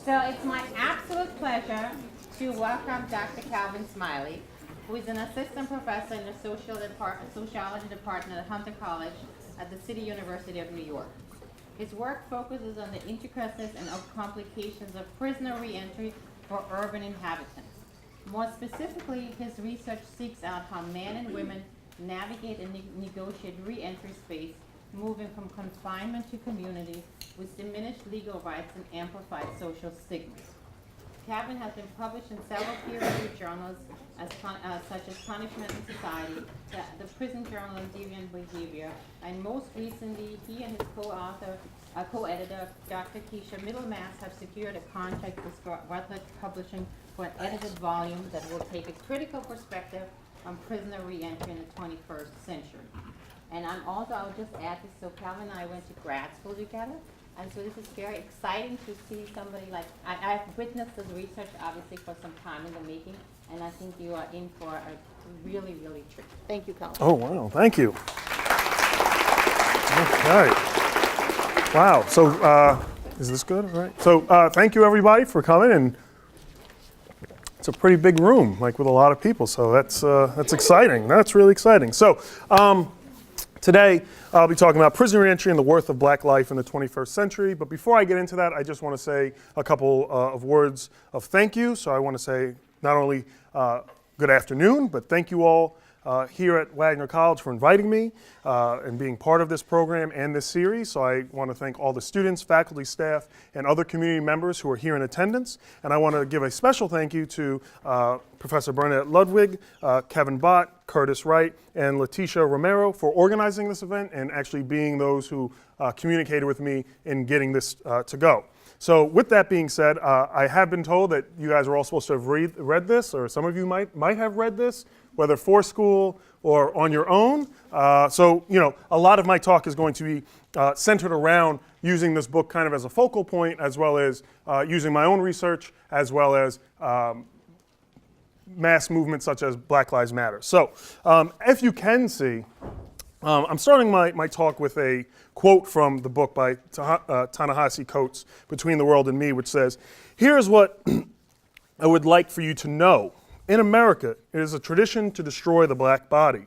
So it's my absolute pleasure to welcome Dr. Calvin Smiley, who is an assistant professor in the sociology department at Wagner College at the City University of New York. His work focuses on the intricacies and complications of prisoner reentry for urban inhabitants. More specifically, his research seeks out how men and women navigate and negotiate reentry space, moving from confinement to community with diminished legal rights and amplified social stigmas. Calvin has been published in several peer-reviewed journals such as Punishment and Society, the Prison Journal of Deviant Behavior, and most recently, he and his co-editor, Dr. Keisha Middlemass, have secured a contract with Routledge Publishing for an edited volume that will take a critical perspective on prisoner reentry in the 21st century. And I'll just add this, so Calvin and I went to grad school together, and so this is very exciting to see somebody like, I've witnessed this research obviously for some time in the making, and I think you are in for a really, really treat. Thank you, Calvin. Oh, wow, thank you. Okay. Wow, so is this good? All right. So thank you everybody for coming, and it's a pretty big room, like with a lot of people, so that's exciting. That's really exciting. So today I'll be talking about prison reentry and the worth of black life in the 21st century. But before I get into that, I just want to say a couple of words of thank you. So I want to say not only good afternoon, but thank you all here at Wagner College for inviting me and being part of this program and this series. So I want to thank all the students, faculty, staff, and other community members who are here in attendance. And I want to give a special thank you to Professor Bernadette Ludwig, Kevin Bott, Curtis Wright, and Letitia Romero for organizing this event and actually being those who communicated with me in getting this to go. So with that being said, I have been told that you guys are all supposed to have read this, or some of you might have read this, whether for school or on your own. So, you know, a lot of my talk is going to be centered around using this book kind of as a focal point, as well as using my own research, as well as mass movements such as Black Lives Matter. So if you can see, I'm starting my talk with a quote from the book by Ta-Nehisi Coates, Between the World and Me, which says, "Here's what I would like for you to know. In America, it is a tradition to destroy the black body.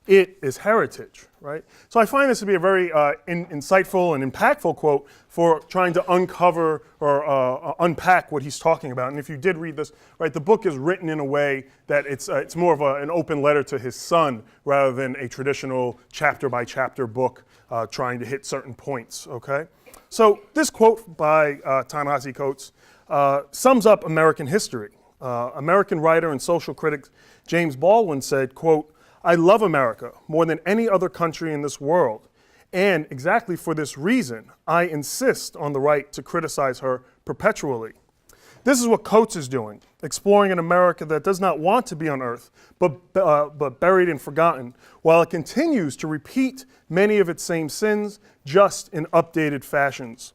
It is heritage," right? So I find this to be a very insightful and impactful quote for trying to uncover or unpack what he's talking about. And if you did read this, right, the book is written in a way that it's more of an open letter to his son rather than a traditional chapter by chapter book trying to hit certain points, okay? So this quote by Ta-Nehisi Coates sums up American history. American writer and social critic James Baldwin said, quote, "I love America more than any other country in this world, and exactly for this reason, I insist on the right to criticize her perpetually." This is what Coates is doing, exploring an America that does not want to be on earth, but buried and forgotten, while it continues to repeat many of its same sins, just in updated fashions.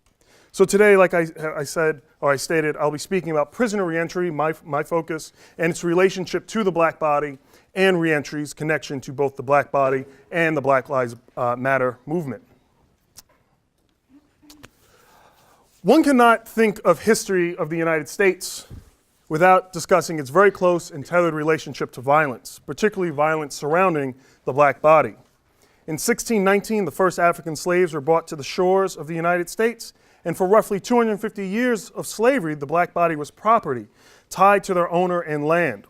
So today, like I stated, I'll be speaking about prisoner reentry, my focus, and its relationship to the black body, and reentry's connection to both the black body and the Black Lives Matter movement. One cannot think of history of the United States without discussing its very close and tethered relationship to violence, particularly violence surrounding the black body. In 1619, the first African slaves were brought to the shores of the United States, and for roughly 250 years of slavery, the black body was property, tied to their owner and land.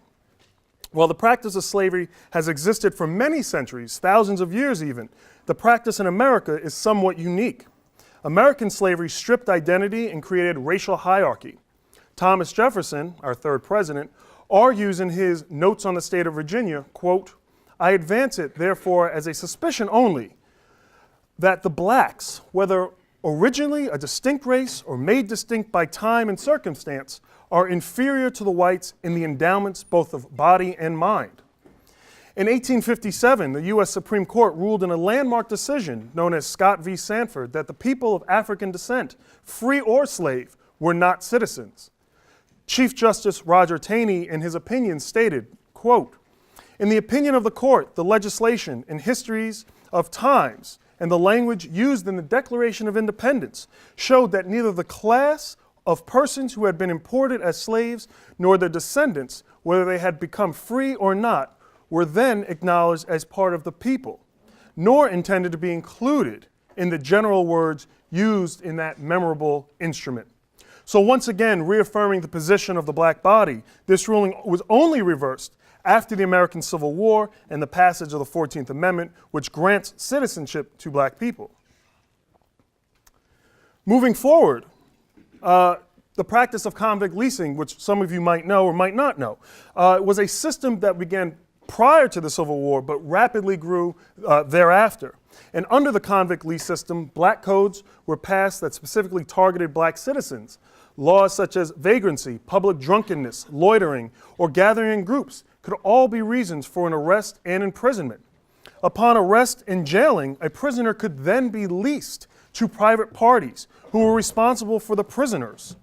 While the practice of slavery has existed for many centuries, thousands of years even, the practice in America is somewhat unique. American slavery stripped identity and created racial hierarchy. Thomas Jefferson, our third president, argues in his Notes on the State of Virginia, quote, "I advance it, therefore, as a suspicion only, that the blacks, whether originally a distinct race or made distinct by time and circumstance, are inferior to the whites in the endowments both of body and mind." In 1857, the U.S. Supreme Court ruled in a landmark decision known as Scott v. Sanford that the people of African descent, free or slave, were not citizens. Chief Justice Roger Taney, in his opinion, stated, quote, "In the opinion of the court, the legislation and histories of times and the language used in the Declaration of Independence showed that neither the class of persons who had been imported as slaves, nor their descendants, whether they had become free or not, were then acknowledged as part of the people, nor intended to be included in the general words used in that memorable instrument. So once again, reaffirming the position of the black body, this ruling was only reversed after the American Civil War and the passage of the 14th Amendment, which grants citizenship to black people. Moving forward, the practice of convict leasing, which some of you might know or might not know, was a system that began prior to the Civil War but rapidly grew thereafter. And under the convict lease system, black codes were passed that specifically targeted black citizens. Laws such as vagrancy, public drunkenness, loitering, or gathering in groups could all be reasons for an arrest and imprisonment. Upon arrest and jailing, a prisoner could then be leased to private parties who were responsible for the prisoners.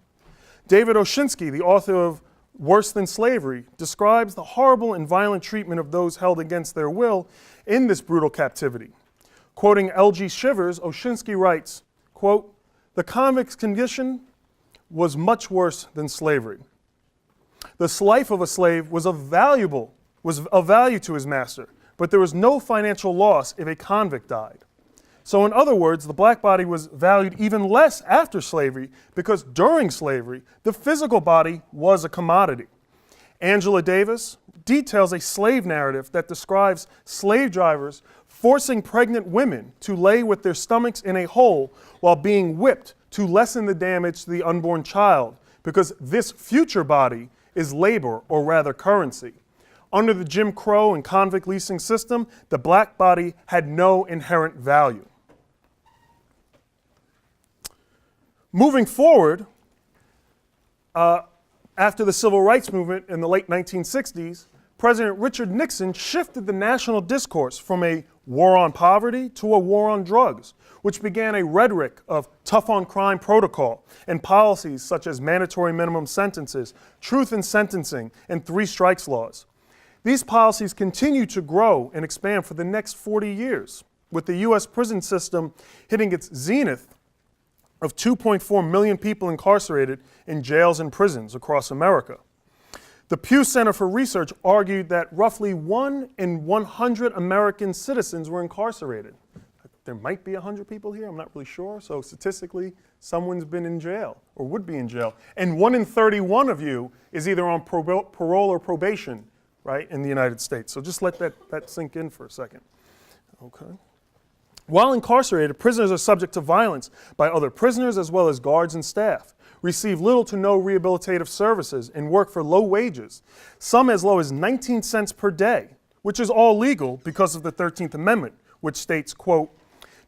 David Oshinsky, the author of Worse Than Slavery, describes the horrible and violent treatment of those held against their will in this brutal captivity. Quoting L.G. Shivers, Oshinsky writes, quote, "The convict's condition was much worse than slavery. The life of a slave was of value to his master, but there was no financial loss if a convict died. So in other words, the black body was valued even less after slavery because during slavery, the physical body was a commodity." Angela Davis details a slave narrative that describes slave drivers forcing pregnant women to lay with their stomachs in a hole while being whipped to lessen the damage to the unborn child, because this future body is labor, or rather currency. Under the Jim Crow and convict leasing system, the black body had no inherent value. Moving forward, after the Civil Rights Movement in the late 1960s, President Richard Nixon shifted the national discourse from a war on poverty to a war on drugs, which began a rhetoric of tough on crime protocol and policies such as mandatory minimum sentences, truth in sentencing, and 3 strikes laws. These policies continue to grow and expand for the next 40 years, with the U.S. prison system hitting its zenith of 2.4 million people incarcerated in jails and prisons across America. The Pew Center for Research argued that roughly 1 in 100 American citizens were incarcerated. There might be 100 people here, I'm not really sure. So statistically, someone's been in jail or would be in jail. And 1 in 31 of you is either on parole or probation, right, in the United States. So just let that sink in for a second. Okay. While incarcerated, prisoners are subject to violence by other prisoners as well as guards and staff, receive little to no rehabilitative services, and work for low wages, some as low as 19 cents per day, which is all legal because of the 13th Amendment, which states, quote,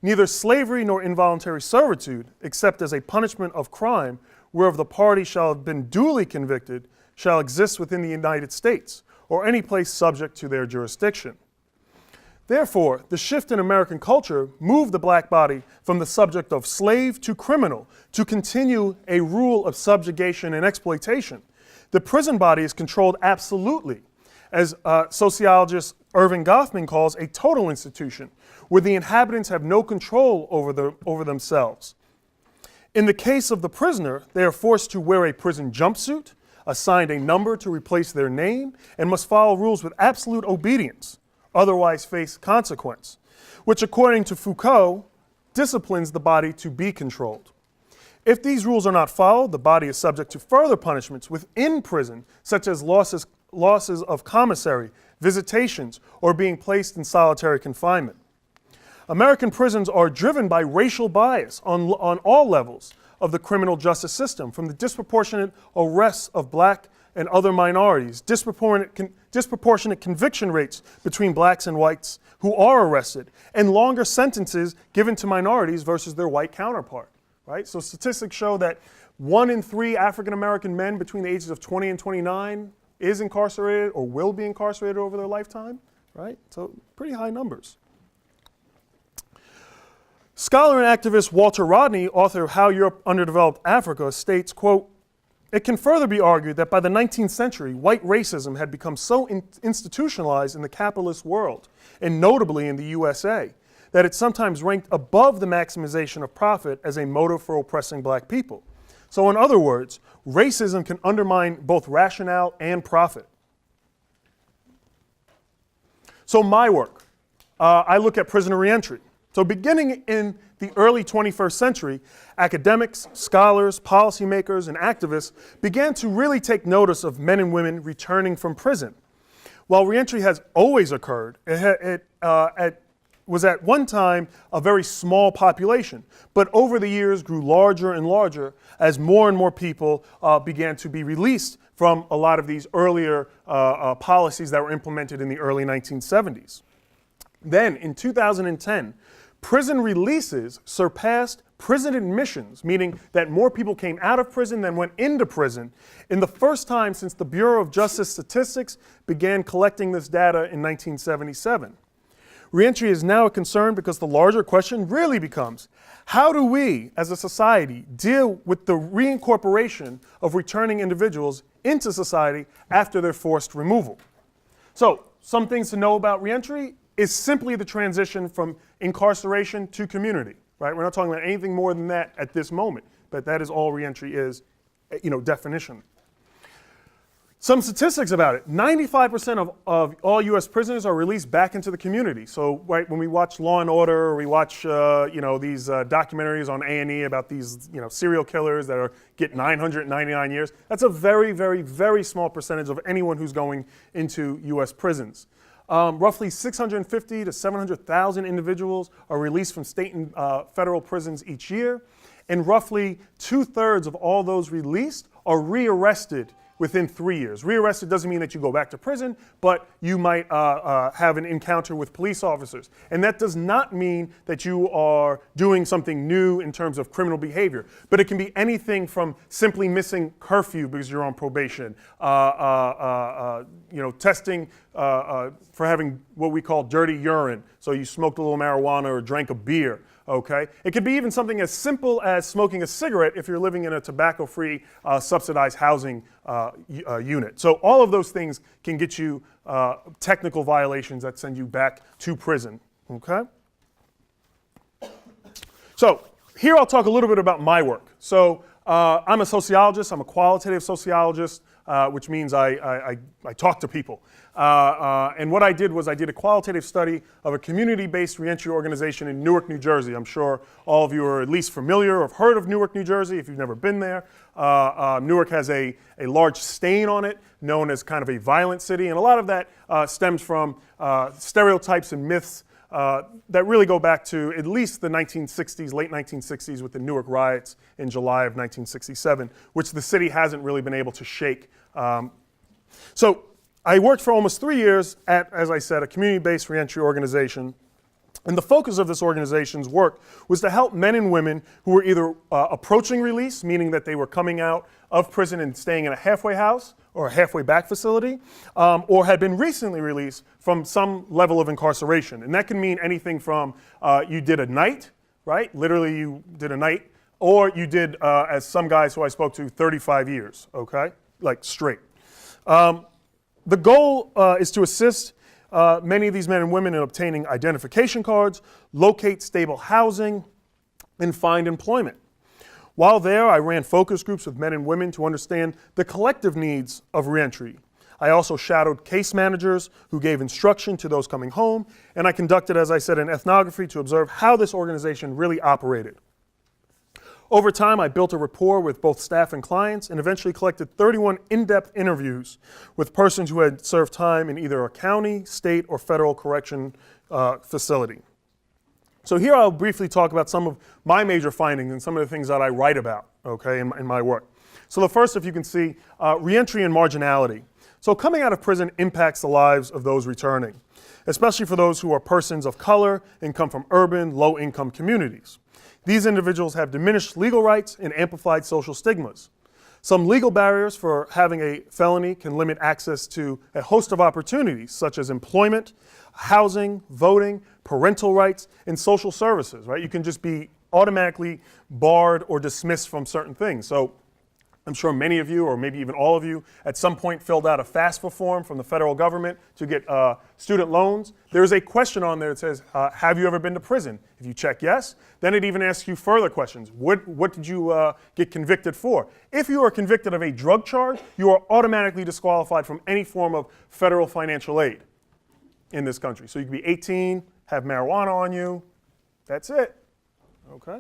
"Neither slavery nor involuntary servitude, except as a punishment of crime, whereof the party shall have been duly convicted, shall exist within the United States, or any place subject to their jurisdiction." Therefore, the shift in American culture moved the black body from the subject of slave to criminal to continue a rule of subjugation and exploitation. The prison body is controlled absolutely, as sociologist Irving Goffman calls a total institution, where the inhabitants have no control over themselves. In the case of the prisoner, they are forced to wear a prison jumpsuit, assigned a number to replace their name, and must follow rules with absolute obedience, otherwise face consequence, which according to Foucault, disciplines the body to be controlled. If these rules are not followed, the body is subject to further punishments within prison, such as losses of commissary, visitations, or being placed in solitary confinement. American prisons are driven by racial bias on all levels of the criminal justice system, from the disproportionate arrests of black and other minorities, disproportionate conviction rates between blacks and whites who are arrested, and longer sentences given to minorities versus their white counterpart, right? So statistics show that 1 in 3 African-American men between the ages of 20 and 29 is incarcerated or will be incarcerated over their lifetime, right? So pretty high numbers. Scholar and activist Walter Rodney, author of How Europe Underdeveloped Africa, states, quote, "It can further be argued that by the 19th century, white racism had become so institutionalized in the capitalist world, and notably in the USA, that it sometimes ranked above the maximization of profit as a motive for oppressing black people. So in other words, racism can undermine both rationale and profit. So my work, I look at prisoner reentry. So beginning in the early 21st century, academics, scholars, policymakers, and activists began to really take notice of men and women returning from prison. While reentry has always occurred, it was at one time a very small population, but over the years grew larger and larger as more and more people began to be released from a lot of these earlier policies that were implemented in the early 1970s. Then in 2010, prison releases surpassed prison admissions, meaning that more people came out of prison than went into prison, in the first time since the Bureau of Justice Statistics began collecting this data in 1977. Reentry is now a concern because the larger question really becomes, how do we as a society deal with the reincorporation of returning individuals into society after their forced removal? So, some things to know about reentry is simply the transition from incarceration to community, right? We're not talking about anything more than that at this moment, but that is all reentry is, definition. Some statistics about it. 95% of all U.S. prisoners are released back into the community. So, right, when we watch Law and Order, or we watch, these documentaries on A&E about these, serial killers that get 999 years, that's a very, very, very small percentage of anyone who's going into U.S. prisons. Roughly 650 to 700,000 individuals are released from state and federal prisons each year, and roughly 2/3 of all those released are rearrested within 3 years. Rearrested doesn't mean that you go back to prison, but you might have an encounter with police officers. And that does not mean that you are doing something new in terms of criminal behavior, but it can be anything from simply missing curfew because you're on probation, testing for having what we call dirty urine, so you smoked a little marijuana or drank a beer. Okay, it could be even something as simple as smoking a cigarette if you're living in a tobacco-free subsidized housing unit. So all of those things can get you technical violations that send you back to prison. Okay. So here I'll talk a little bit about my work. So I'm a sociologist. I'm a qualitative sociologist, which means I talk to people. And what I did was I did a qualitative study of a community-based reentry organization in Newark, New Jersey. I'm sure all of you are at least familiar or have heard of Newark, New Jersey if you've never been there. Newark has a large stain on it known as kind of a violent city, and a lot of that stems from stereotypes and myths that really go back to at least the 1960s, late 1960s with the Newark riots in July of 1967, which the city hasn't really been able to shake. So I worked for almost 3 years at, as I said, a community-based reentry organization. And the focus of this organization's work was to help men and women who were either approaching release, meaning that they were coming out of prison and staying in a halfway house or a halfway back facility, or had been recently released from some level of incarceration. And that can mean anything from you did a night, right? Literally you did a night, or you did, as some guys who I spoke to, 35 years, okay? Like straight. The goal is to assist many of these men and women in obtaining identification cards, locate stable housing, and find employment. While there, I ran focus groups with men and women to understand the collective needs of reentry. I also shadowed case managers who gave instruction to those coming home, and I conducted, as I said, an ethnography to observe how this organization really operated. Over time, I built a rapport with both staff and clients and eventually collected 31 in-depth interviews with persons who had served time in either a county, state, or federal correction facility. So here I'll briefly talk about some of my major findings and some of the things that I write about, okay, in my work. So the first, if you can see, reentry and marginality. So coming out of prison impacts the lives of those returning, especially for those who are persons of color and come from urban, low-income communities. These individuals have diminished legal rights and amplified social stigmas. Some legal barriers for having a felony can limit access to a host of opportunities, such as employment, housing, voting, parental rights, and social services, right? You can just be automatically barred or dismissed from certain things. So I'm sure many of you, or maybe even all of you, at some point filled out a FAFSA form from the federal government to get student loans. There's a question on there that says, have you ever been to prison? If you check yes, then it even asks you further questions. What did you get convicted for? If you are convicted of a drug charge, you are automatically disqualified from any form of federal financial aid in this country. So you can be 18, have marijuana on you, that's it, okay?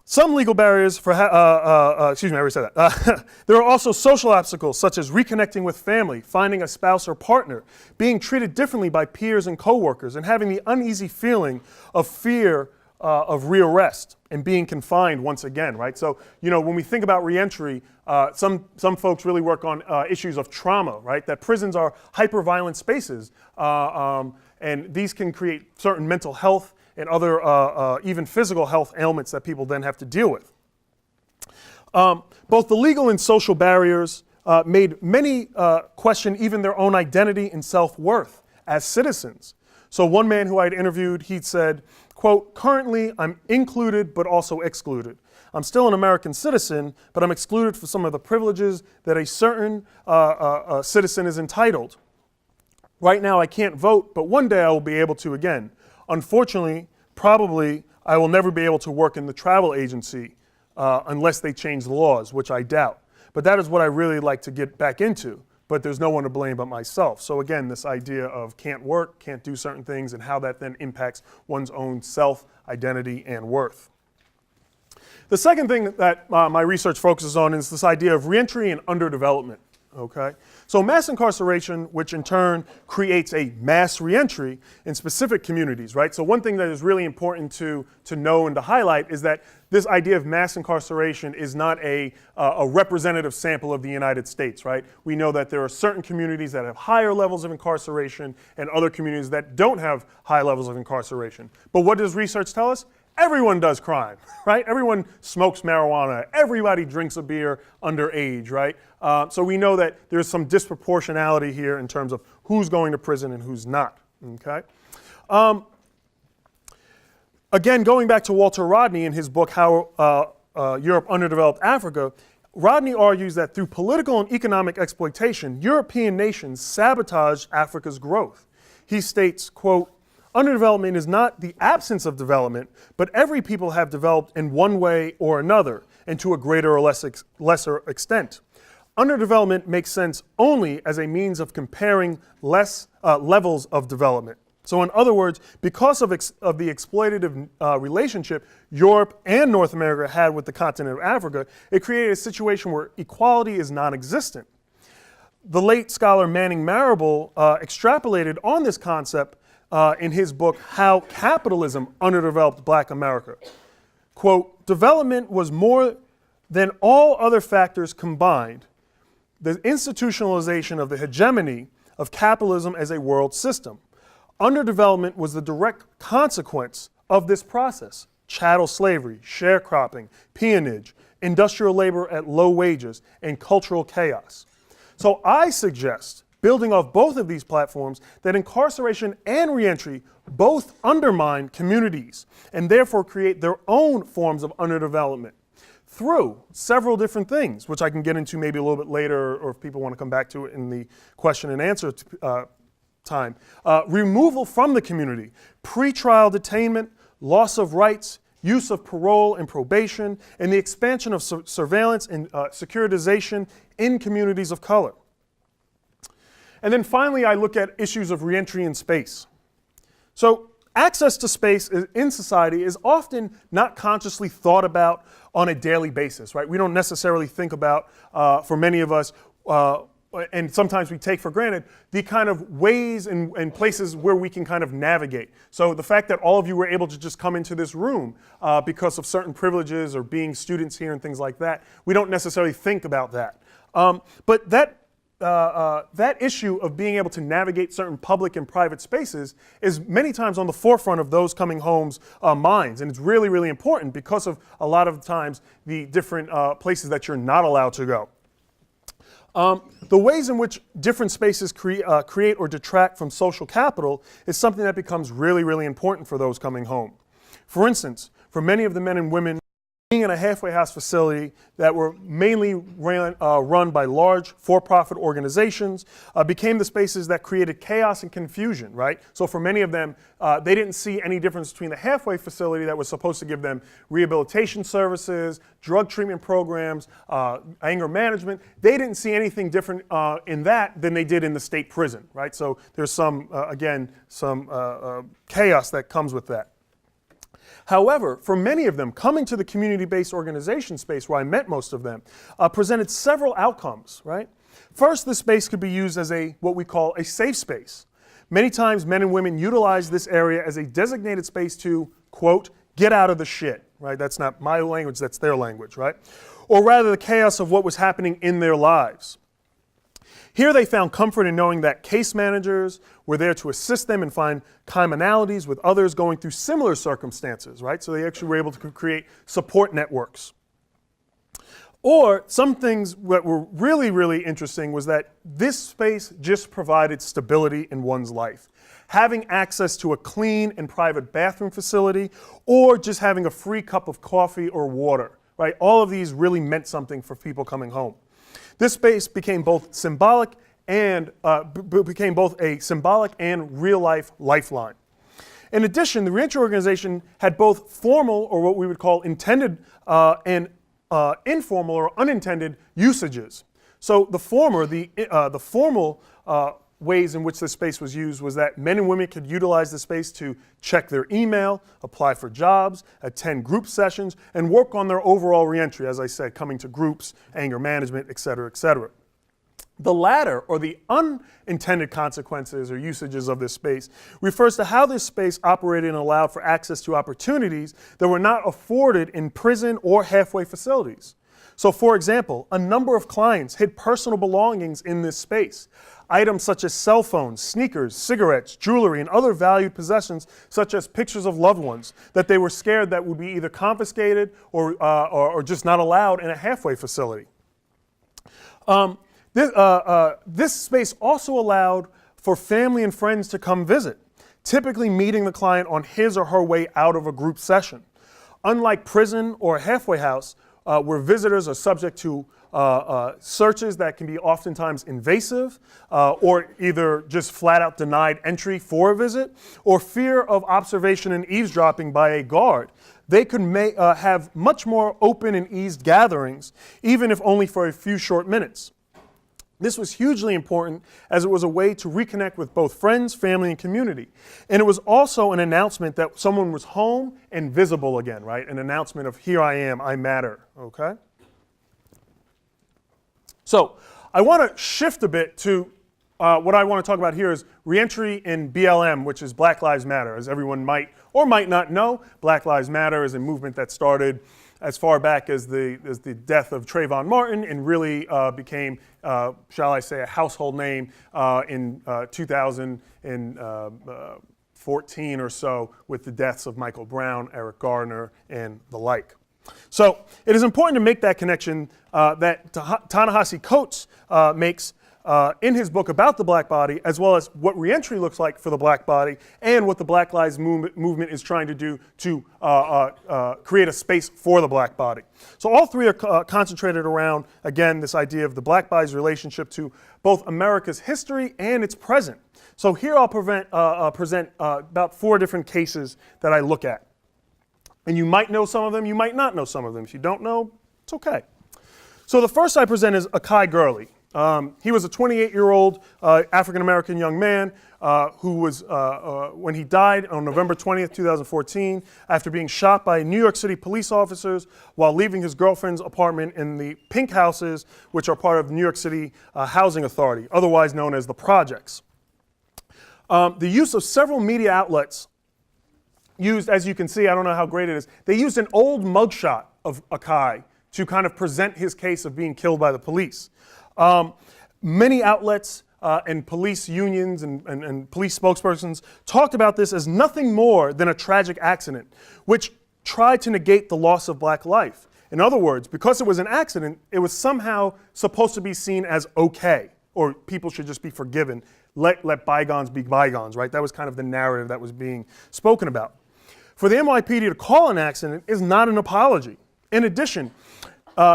Some legal barriers for, excuse me, I already said that. There are also social obstacles such as reconnecting with family, finding a spouse or partner, being treated differently by peers and coworkers, and having the uneasy feeling of fear of rearrest and being confined once again, right? So, you know, when we think about reentry, some folks really work on issues of trauma, right? That prisons are hyper-violent spaces, and these can create certain mental health and other even physical health ailments that people then have to deal with. Both the legal and social barriers made many question even their own identity and self-worth as citizens. So one man who I'd interviewed, he'd said, quote, "Currently I'm included but also excluded. I'm still an American citizen, but I'm excluded for some of the privileges that a certain citizen is entitled. Right now I can't vote, but one day I will be able to again. Unfortunately, probably I will never be able to work in the travel agency unless they change the laws, which I doubt. But that is what I really like to get back into, but there's no one to blame but myself." So again, this idea of can't work, can't do certain things, and how that then impacts one's own self, identity, and worth. The second thing that my research focuses on is this idea of reentry and underdevelopment. Okay, so mass incarceration, which in turn creates a mass reentry in specific communities, right? So one thing that is really important to know and to highlight is that this idea of mass incarceration is not a representative sample of the United States, right? We know that there are certain communities that have higher levels of incarceration and other communities that don't have high levels of incarceration. But what does research tell us? Everyone does crime, right? Everyone smokes marijuana. Everybody drinks a beer underage, right? So we know that there's some disproportionality here in terms of who's going to prison and who's not, okay? Again, going back to Walter Rodney in his book, How Europe Underdeveloped Africa, Rodney argues that through political and economic exploitation, European nations sabotaged Africa's growth. He states, quote, "Underdevelopment is not the absence of development, but every people have developed in one way or another, and to a greater or lesser extent. Underdevelopment makes sense only as a means of comparing levels of development." So in other words, because of the exploitative relationship Europe and North America had with the continent of Africa, it created a situation where equality is non-existent. The late scholar Manning Marable extrapolated on this concept in his book, How Capitalism Underdeveloped Black America. Quote, "Development was more than all other factors combined, the institutionalization of the hegemony of capitalism as a world system. Underdevelopment was the direct consequence of this process. Chattel slavery, sharecropping, peonage, industrial labor at low wages, and cultural chaos." So I suggest, building off both of these platforms, that incarceration and reentry both undermine communities and therefore create their own forms of underdevelopment through several different things, which I can get into maybe a little bit later, or if people want to come back to it in the question and answer time. Removal from the community, pretrial detainment, loss of rights, use of parole and probation, and the expansion of surveillance and securitization in communities of color. And then finally, I look at issues of reentry in space. So access to space in society is often not consciously thought about on a daily basis, right? We don't necessarily think about, for many of us, and sometimes we take for granted, the kind of ways and places where we can kind of navigate. So the fact that all of you were able to just come into this room because of certain privileges or being students here and things like that, we don't necessarily think about that. But that issue of being able to navigate certain public and private spaces is many times on the forefront of those coming home's minds. And it's really, really important because of a lot of times the different places that you're not allowed to go. The ways in which different spaces create or detract from social capital is something that becomes really, really important for those coming home. For instance, for many of the men and women being in a halfway house facility that were mainly run by large for-profit organizations became the spaces that created chaos and confusion, right? So for many of them, they didn't see any difference between the halfway facility that was supposed to give them rehabilitation services, drug treatment programs, anger management. They didn't see anything different in that than they did in the state prison, right? So there's some, again, some chaos that comes with that. However, for many of them, coming to the community-based organization space, where I met most of them, presented several outcomes, right? First, this space could be used as what we call a safe space. Many times, men and women utilize this area as a designated space to, quote, get out of the shit, right? That's not my language, that's their language, right? Or rather, the chaos of what was happening in their lives. Here they found comfort in knowing that case managers were there to assist them and find commonalities with others going through similar circumstances, right? So they actually were able to create support networks. Or some things that were really, really interesting was that this space just provided stability in one's life. Having access to a clean and private bathroom facility, or just having a free cup of coffee or water, right? All of these really meant something for people coming home. This space became both a symbolic and real-life lifeline. In addition, the Reentry organization had both formal, or what we would call intended, and informal or unintended usages. So the formal ways in which this space was used was that men and women could utilize the space to check their email, apply for jobs, attend group sessions, and work on their overall reentry, as I said, coming to groups, anger management, et cetera, et cetera. The latter, or the unintended consequences or usages of this space, refers to how this space operated and allowed for access to opportunities that were not afforded in prison or halfway facilities. So for example, a number of clients hid personal belongings in this space. Items such as cell phones, sneakers, cigarettes, jewelry, and other valued possessions, such as pictures of loved ones, that they were scared that would be either confiscated or just not allowed in a halfway facility. This space also allowed for family and friends to come visit, typically meeting the client on his or her way out of a group session. Unlike prison or a halfway house, where visitors are subject to searches that can be oftentimes invasive, or either just flat out denied entry for a visit, or fear of observation and eavesdropping by a guard. They could have much more open and eased gatherings, even if only for a few short minutes. This was hugely important as it was a way to reconnect with both friends, family, and community. And it was also an announcement that someone was home and visible again, right? An announcement of, here I am, I matter, okay? So I want to shift a bit to what I want to talk about here is reentry in BLM, which is Black Lives Matter. As everyone might or might not know, Black Lives Matter is a movement that started as far back as the death of Trayvon Martin and really became, shall I say, a household name in 2014 or so with the deaths of Michael Brown, Eric Garner, and the like. So it is important to make that connection that Ta-Nehisi Coates makes in his book about the black body, as well as what reentry looks like for the black body and what the Black Lives movement is trying to do to create a space for the black body. So all three are concentrated around, again, this idea of the black body's relationship to both America's history and its present. So here I'll present about 4 different cases that I look at. And you might know some of them, you might not know some of them. If you don't know, it's okay. So the first I present is Akai Gurley. He was a 28-year-old African-American young man who was, when he died on November 20th, 2014, after being shot by New York City police officers while leaving his girlfriend's apartment in the Pink Houses, which are part of the New York City Housing Authority, otherwise known as the Projects. The use of several media outlets used, as you can see, I don't know how great it is, they used an old mugshot of Akai to kind of present his case of being killed by the police. Many outlets and police unions and police spokespersons talked about this as nothing more than a tragic accident, which tried to negate the loss of black life. In other words, because it was an accident, it was somehow supposed to be seen as okay, or people should just be forgiven. Let bygones be bygones, right? That was kind of the narrative that was being spoken about. For the NYPD to call an accident is not an apology. In addition,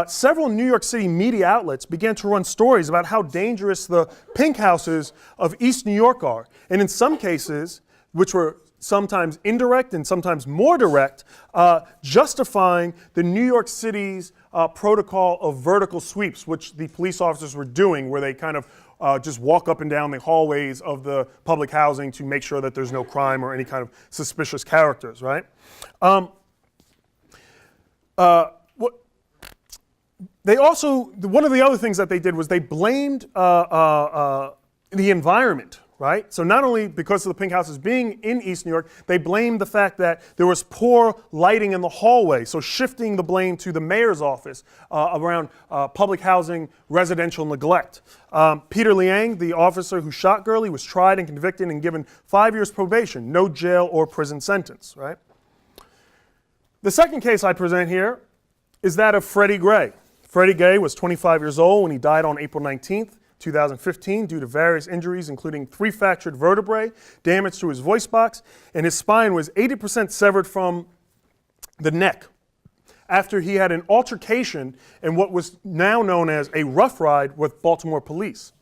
several New York City media outlets began to run stories about how dangerous the pink houses of East New York are. And in some cases, which were sometimes indirect and sometimes more direct, justifying the New York City's protocol of vertical sweeps, which the police officers were doing, where they kind of just walk up and down the hallways of the public housing to make sure that there's no crime or any kind of suspicious characters, right? They also, one of the other things that they did was they blamed the environment, right? So not only because of the pink houses being in East New York, they blamed the fact that there was poor lighting in the hallway, so shifting the blame to the mayor's office around public housing residential neglect. Peter Liang, the officer who shot Gurley, was tried and convicted and given 5 years probation, no jail or prison sentence, right? The second case I present here is that of Freddie Gray. Freddie Gray was 25 years old when he died on April 19th, 2015, due to various injuries, including 3 fractured vertebrae, damage to his voice box, and his spine was 80% severed from the neck after he had an altercation in what was now known as a rough ride with Baltimore police.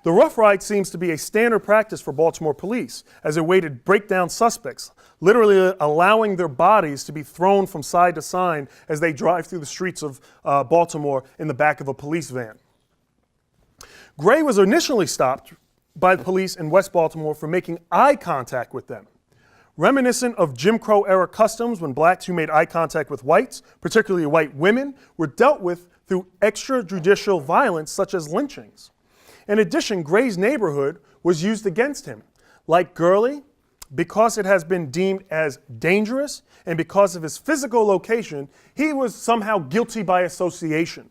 The rough ride seems to be a standard practice for Baltimore police as a way to break down suspects, literally allowing their bodies to be thrown from side to side as they drive through the streets of Baltimore in the back of a police van. Gray was initially stopped by the police in West Baltimore for making eye contact with them. Reminiscent of Jim Crow era customs when blacks who made eye contact with whites, particularly white women, were dealt with through extrajudicial violence such as lynchings. In addition, Gray's neighborhood was used against him. Like Gurley, because it has been deemed as dangerous and because of his physical location, he was somehow guilty by association.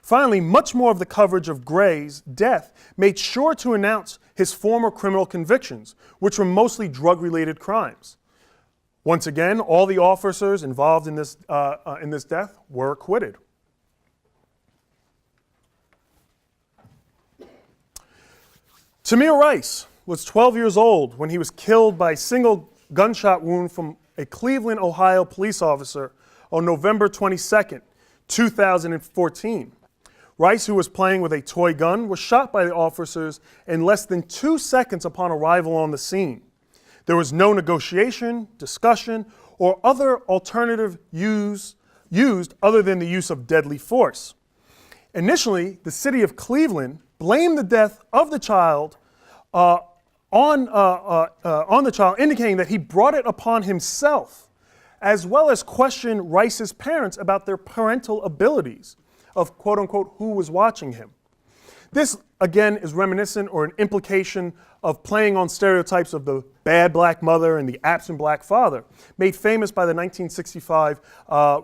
Finally, much more of the coverage of Gray's death made sure to announce his former criminal convictions, which were mostly drug-related crimes. Once again, all the officers involved in this death were acquitted. Tamir Rice was 12 years old when he was killed by a single gunshot wound from a Cleveland, Ohio police officer on November 22nd, 2014. Rice, who was playing with a toy gun, was shot by the officers in less than 2 seconds upon arrival on the scene. There was no negotiation, discussion, or other alternative used other than the use of deadly force. Initially, the city of Cleveland blamed the death of the child on the child, indicating that he brought it upon himself, as well as questioned Rice's parents about their parental abilities of quote-unquote who was watching him. This, again, is reminiscent or an implication of playing on stereotypes of the bad black mother and the absent black father, made famous by the 1965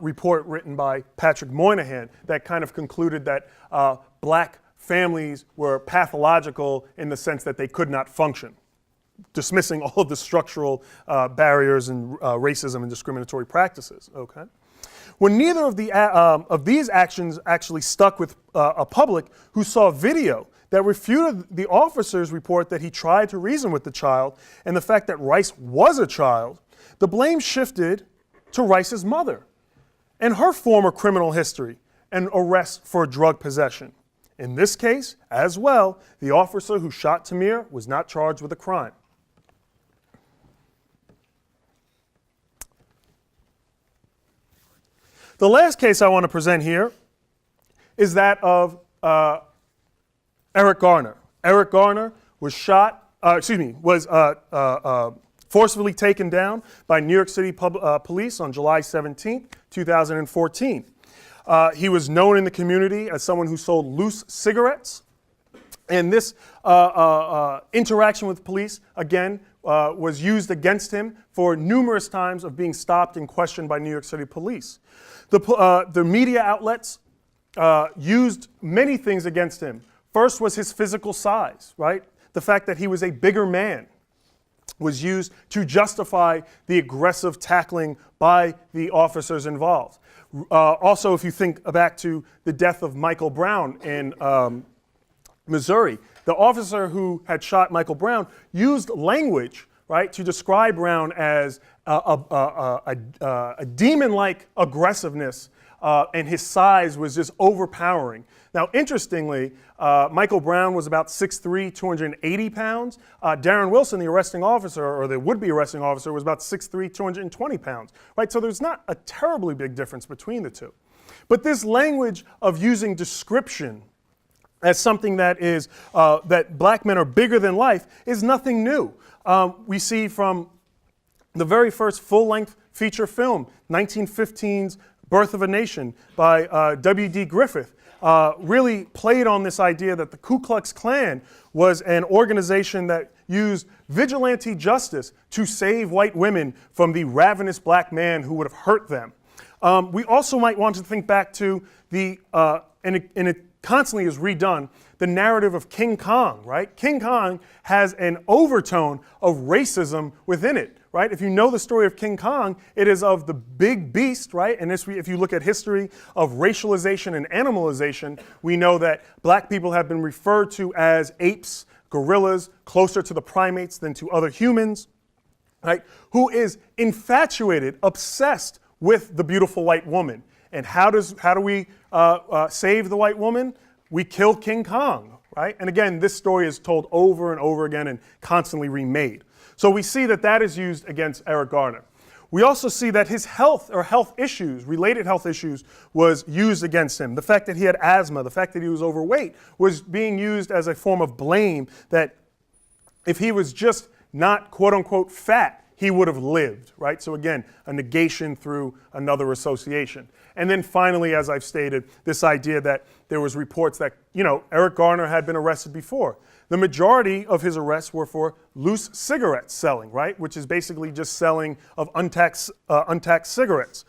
report written by Patrick Moynihan that kind of concluded that black families were pathological in the sense that they could not function, dismissing all of the structural barriers and racism and discriminatory practices, okay? When neither of these actions actually stuck with a public who saw video that refuted the officer's report that he tried to reason with the child and the fact that Rice was a child, the blame shifted to Rice's mother and her former criminal history and arrest for drug possession. In this case, as well, the officer who shot Tamir was not charged with a crime. The last case I want to present here is that of Eric Garner. Eric Garner was forcefully taken down by New York City police on July 17, 2014. He was known in the community as someone who sold loose cigarettes. And this interaction with police, again, was used against him for numerous times of being stopped and questioned by New York City police. The media outlets used many things against him. First was his physical size, right? The fact that he was a bigger man was used to justify the aggressive tackling by the officers involved. Also, if you think back to the death of Michael Brown in Missouri, the officer who had shot Michael Brown used language, right, to describe Brown as a demon-like aggressiveness and his size was just overpowering. Now, interestingly, Michael Brown was about 6'3", 280 pounds. Darren Wilson, the arresting officer, or the would-be arresting officer, was about 6'3", 220 pounds, right? So there's not a terribly big difference between the two. But this language of using description as something that is, that black men are bigger than life is nothing new. We see from the very first full-length feature film, 1915's Birth of a Nation by W.D. Griffith, really played on this idea that the Ku Klux Klan was an organization that used vigilante justice to save white women from the ravenous black man who would have hurt them. We also might want to think back to the, and it constantly is redone, the narrative of King Kong, right? King Kong has an overtone of racism within it, right? If you know the story of King Kong, it is of the big beast, right? And if you look at history of racialization and animalization, we know that black people have been referred to as apes, gorillas, closer to the primates than to other humans, right? Who is infatuated, obsessed with the beautiful white woman. And how do we save the white woman? We kill King Kong, right? And again, this story is told over and over again and constantly remade. So we see that that is used against Eric Garner. We also see that his health or health issues, related health issues, was used against him. The fact that he had asthma, the fact that he was overweight, was being used as a form of blame that if he was just not quote unquote fat, he would have lived, right? So again, a negation through another association. And then finally, as I've stated, this idea that there was reports that, Eric Garner had been arrested before. The majority of his arrests were for loose cigarette selling, right? Which is basically just selling of untaxed cigarettes.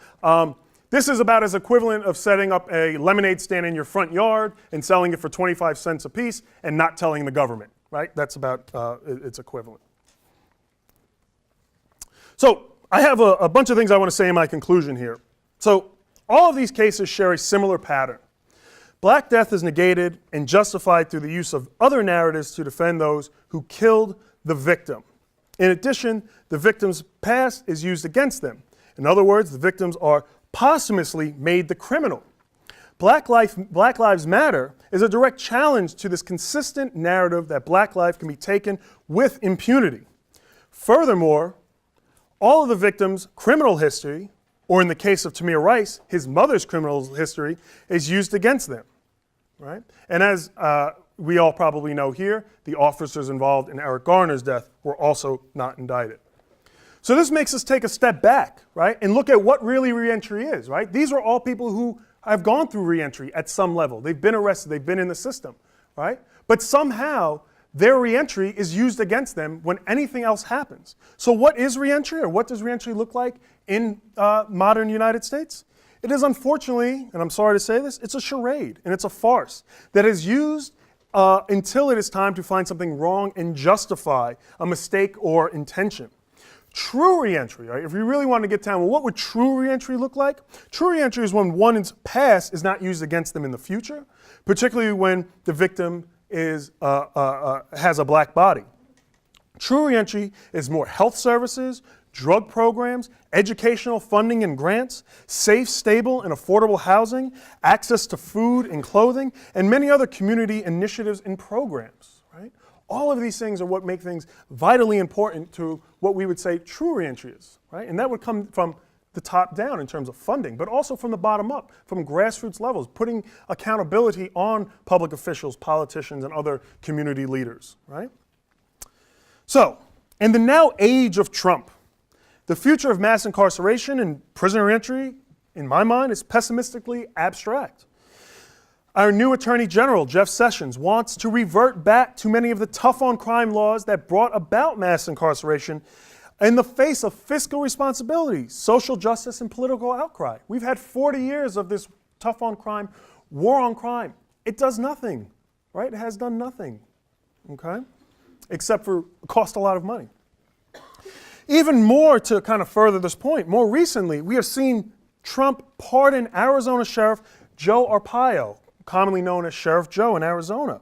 This is about as equivalent of setting up a lemonade stand in your front yard and selling it for 25 cents a piece and not telling the government, right? That's about its equivalent. So I have a bunch of things I want to say in my conclusion here. So all of these cases share a similar pattern. Black death is negated and justified through the use of other narratives to defend those who killed the victim. In addition, the victim's past is used against them. In other words, the victims are posthumously made the criminal. Black Lives Matter is a direct challenge to this consistent narrative that black life can be taken with impunity. Furthermore, all of the victims' criminal history, or in the case of Tamir Rice, his mother's criminal history, is used against them, right? And as we all probably know here, the officers involved in Eric Garner's death were also not indicted. So this makes us take a step back, right, and look at what really reentry is, right? These are all people who have gone through reentry at some level. They've been arrested, they've been in the system, right? But somehow their reentry is used against them when anything else happens. So what is reentry, or what does reentry look like in modern United States? It is unfortunately, and I'm sorry to say this, it's a charade and it's a farce that is used until it is time to find something wrong and justify a mistake or intention. True reentry, right? If we really want to get down, well, what would true reentry look like? True reentry is when one's past is not used against them in the future, particularly when the victim has a black body. True reentry is more health services, drug programs, educational funding and grants, safe, stable, and affordable housing, access to food and clothing, and many other community initiatives and programs, right? All of these things are what make things vitally important to what we would say true reentry is, right? And that would come from the top down in terms of funding, but also from the bottom up, from grassroots levels, putting accountability on public officials, politicians, and other community leaders, right? So, in the now age of Trump, the future of mass incarceration and prisoner reentry, in my mind, is pessimistically abstract. Our new Attorney General, Jeff Sessions, wants to revert back to many of the tough-on-crime laws that brought about mass incarceration in the face of fiscal responsibility, social justice, and political outcry. We've had 40 years of this tough-on-crime, war on crime. It does nothing, right? It has done nothing, okay? Except for cost a lot of money. Even more to kind of further this point, more recently, we have seen Trump pardon Arizona Sheriff Joe Arpaio, commonly known as Sheriff Joe in Arizona,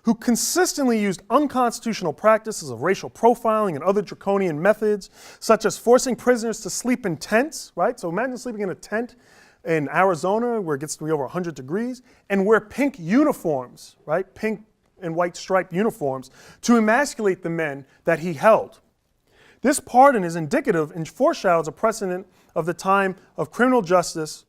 who consistently used unconstitutional practices of racial profiling and other draconian methods, such as forcing prisoners to sleep in tents, right? So imagine sleeping in a tent in Arizona where it gets to be over 100 degrees, and wear pink uniforms, right? Pink and white striped uniforms to emasculate the men that he held. This pardon is indicative and foreshadows a precedent of the time of criminal justice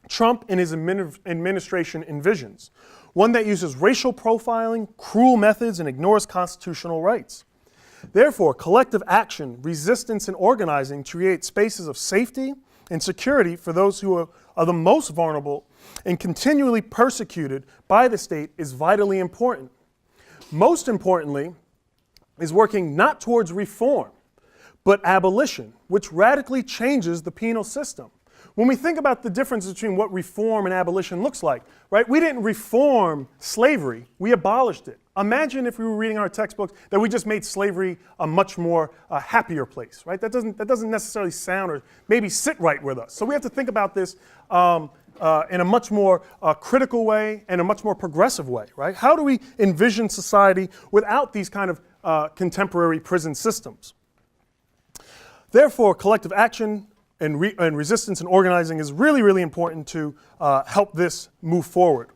Trump and his administration envisions, one that uses racial profiling, cruel methods, and ignores constitutional rights. Therefore, collective action, resistance, and organizing to create spaces of safety and security for those who are the most vulnerable and continually persecuted by the state is vitally important. Most importantly, is working not towards reform, but abolition, which radically changes the penal system. When we think about the difference between what reform and abolition looks like, right? We didn't reform slavery, we abolished it. Imagine if we were reading our textbooks that we just made slavery a much more happier place, right? That doesn't necessarily sound or maybe sit right with us. So we have to think about this in a much more critical way and a much more progressive way, right? How do we envision society without these kind of contemporary prison systems? Therefore, collective action and resistance and organizing is really, really important to help this move forward.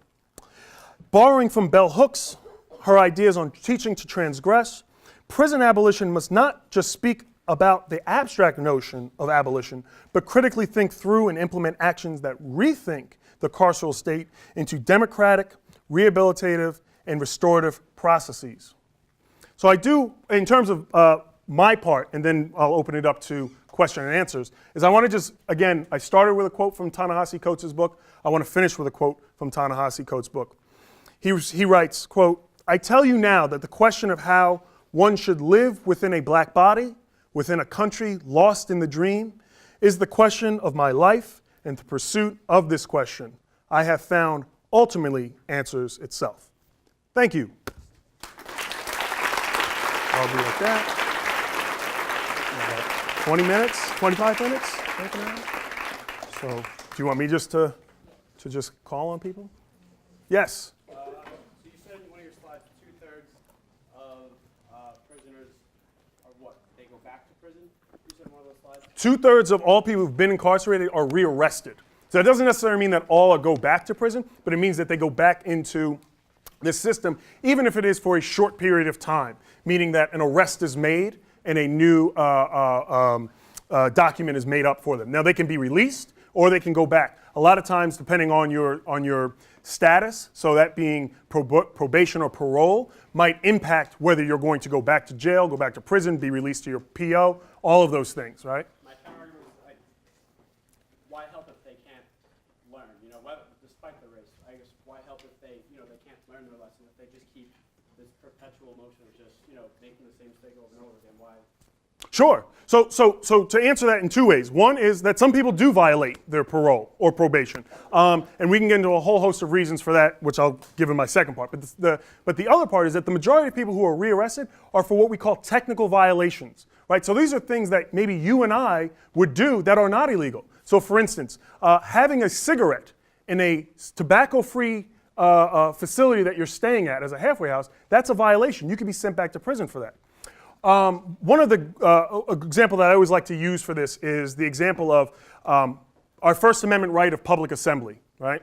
Borrowing from bell hooks, her ideas on teaching to transgress, prison abolition must not just speak about the abstract notion of abolition, but critically think through and implement actions that rethink the carceral state into democratic, rehabilitative, and restorative processes. So I do, in terms of my part, and then I'll open it up to question and answers, is I want to just, again, I started with a quote from Ta-Nehisi Coates' book. I want to finish with a quote from Ta-Nehisi Coates' book. He writes, quote, "I tell you now that the question of how one should live within a black body, within a country lost in the dream, is the question of my life, and the pursuit of this question, I have found ultimately answers itself." Thank you. I'll be like that. 20 minutes, 25 minutes? So, do you want me just to just call on people? Yes? So you said in one of your slides, 2/3 of prisoners are what? They go back to prison? You said in one of those slides? 2/3 of all people who've been incarcerated are rearrested. So that doesn't necessarily mean that all go back to prison, but it means that they go back into this system, even if it is for a short period of time, meaning that an arrest is made and a new document is made up for them. Now they can be released or they can go back. A lot of times, depending on your status, so that being probation or parole, might impact whether you're going to go back to jail, go back to prison, be released to your PO, all of those things, right? My counter-argument is, why help if they can't learn? You know, despite the race, I guess why help if they can't learn their lesson, if they just keep this perpetual motion of just, making the same mistake over and over again? Why? Sure. So to answer that in two ways. One is that some people do violate their parole or probation. And we can get into a whole host of reasons for that, which I'll give in my second part. But the other part is that the majority of people who are rearrested are for what we call technical violations, right? So these are things that maybe you and I would do that are not illegal. So for instance, having a cigarette in a tobacco-free facility that you're staying at as a halfway house, that's a violation. You could be sent back to prison for that. One of the example that I always like to use for this is the example of our First Amendment right of public assembly, right?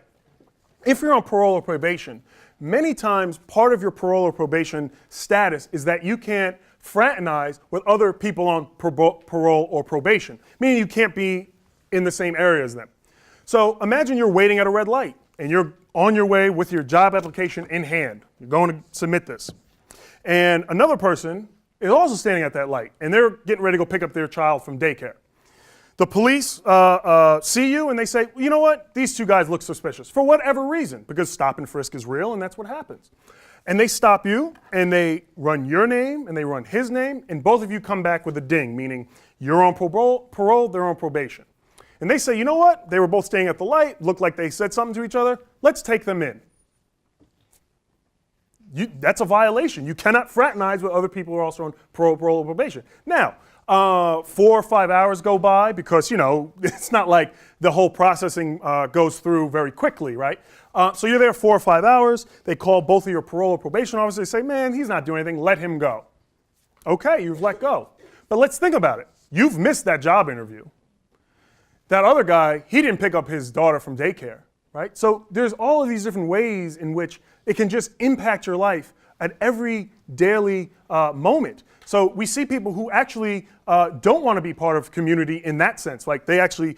If you're on parole or probation, many times part of your parole or probation status is that you can't fraternize with other people on parole or probation, meaning you can't be in the same area as them. So imagine you're waiting at a red light and you're on your way with your job application in hand. You're going to submit this. And another person is also standing at that light, and they're getting ready to go pick up their child from daycare. The police see you, and they say, you know what? These two guys look suspicious, for whatever reason, because stop and frisk is real, and that's what happens. And they stop you, and they run your name, and they run his name, and both of you come back with a ding, meaning you're on parole, they're on probation. And they say, you know what? They were both staying at the light, looked like they said something to each other. Let's take them in. That's a violation. You cannot fraternize with other people who are also on parole or probation. Now, 4 or 5 hours go by because, it's not like the whole processing goes through very quickly, right? So you're there 4 or 5 hours. They call both of your parole or probation officers. They say, man, he's not doing anything. Let him go. Okay, you've let go. But let's think about it. You've missed that job interview. that other guy, he didn't pick up his daughter from daycare, right? So there's all of these different ways in which it can just impact your life at every daily moment. So we see people who actually don't want to be part of community in that sense. Like they actually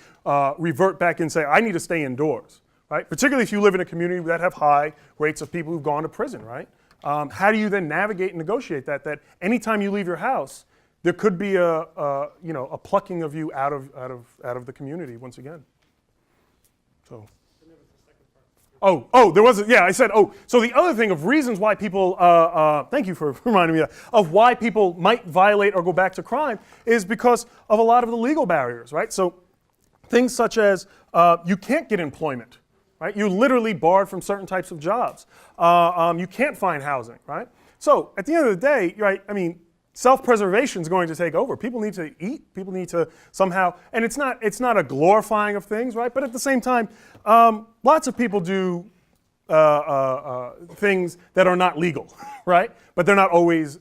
revert back and say, I need to stay indoors, right? Particularly if you live in a community that have high rates of people who've gone to prison, right? How do you then navigate and negotiate that anytime you leave your house, there could be a plucking of you out of the community once again. So. There was, I said, so the other thing of reasons why people, thank you for reminding me of why people might violate or go back to crime is because of a lot of the legal barriers, right? So things such as you can't get employment, right? You're literally barred from certain types of jobs. You can't find housing, right? So at the end of the day, right, I mean, self-preservation is going to take over. People need to eat. People need to somehow, and it's not a glorifying of things, right? But at the same time, lots of people do things that are not legal, right? But they're not always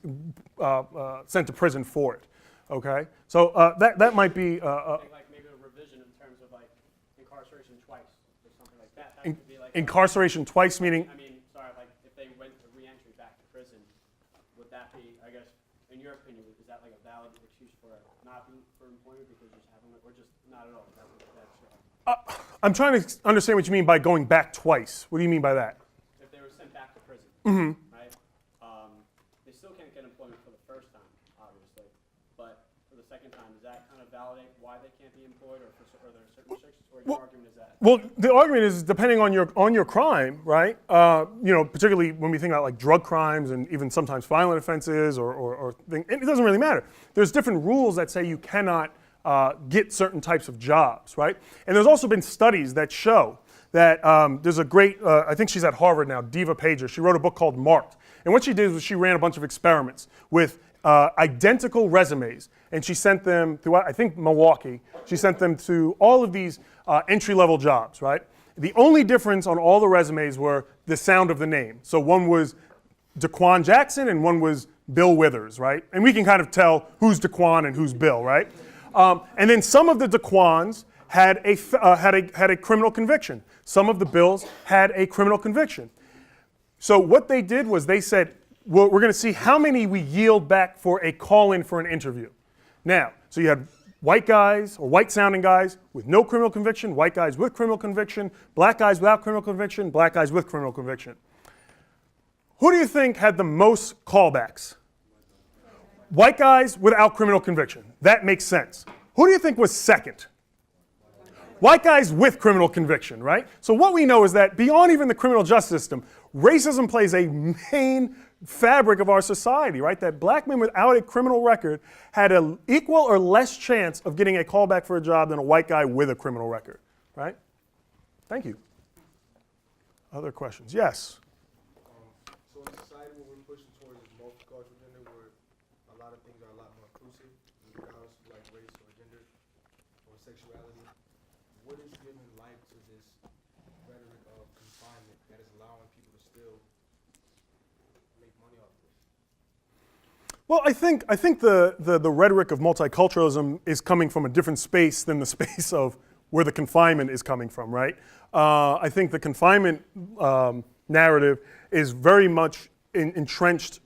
sent to prison for it. Okay, so that might be. I think like maybe a revision in terms of like incarceration twice or something like that. That could be like incarceration twice, meaning. Like if they went to reentry back to prison, would that be, I guess, in your opinion, is that like a valid excuse for not being for employment because you just haven't, or just not at all? Is that what that's I'm trying to understand what you mean by going back twice. What do you mean by that? If they were sent back to prison, right? They still can't get employment for the first time, obviously, but for the second time, does that kind of validate why they can't be employed, or are there certain restrictions, or your argument is that? Well, the argument is depending on your crime, right? Particularly when we think about like drug crimes and even sometimes violent offenses or things, it doesn't really matter. There's different rules that say you cannot get certain types of jobs, right? And there's also been studies that show that there's a great, I think she's at Harvard now, Diva Pager. She wrote a book called Marked. And what she did was she ran a bunch of experiments with identical resumes, and she sent them throughout, I think, Milwaukee. She sent them to all of these entry-level jobs, right? The only difference on all the resumes were the sound of the name. So one was Daquan Jackson and one was Bill Withers, right? And we can kind of tell who's Daquan and who's Bill, right? And then some of the Daquans had a criminal conviction. Some of the Bills had a criminal conviction. So what they did was they said, well, we're going to see how many we yield back for a call-in for an interview. Now, so you had white guys or white-sounding guys with no criminal conviction, white guys with criminal conviction, black guys without criminal conviction, black guys with criminal conviction. Who do you think had the most callbacks? White guys without criminal conviction. That makes sense. Who do you think was second? White guys with criminal conviction, right? So what we know is that beyond even the criminal justice system, racism plays a main fabric of our society, right? That black men without a criminal record had an equal or less chance of getting a callback for a job than a white guy with a criminal record, right? Thank you. Other questions? Yes? So in society, what we're pushing towards is multicultural gender, where a lot of things are a lot more inclusive, regardless of like race or gender or sexuality. What is giving life to this rhetoric of confinement that is allowing people to still make money off of this? Well, I think the rhetoric of multiculturalism is coming from a different space than the space of where the confinement is coming from, right? I think the confinement narrative is very much entrenched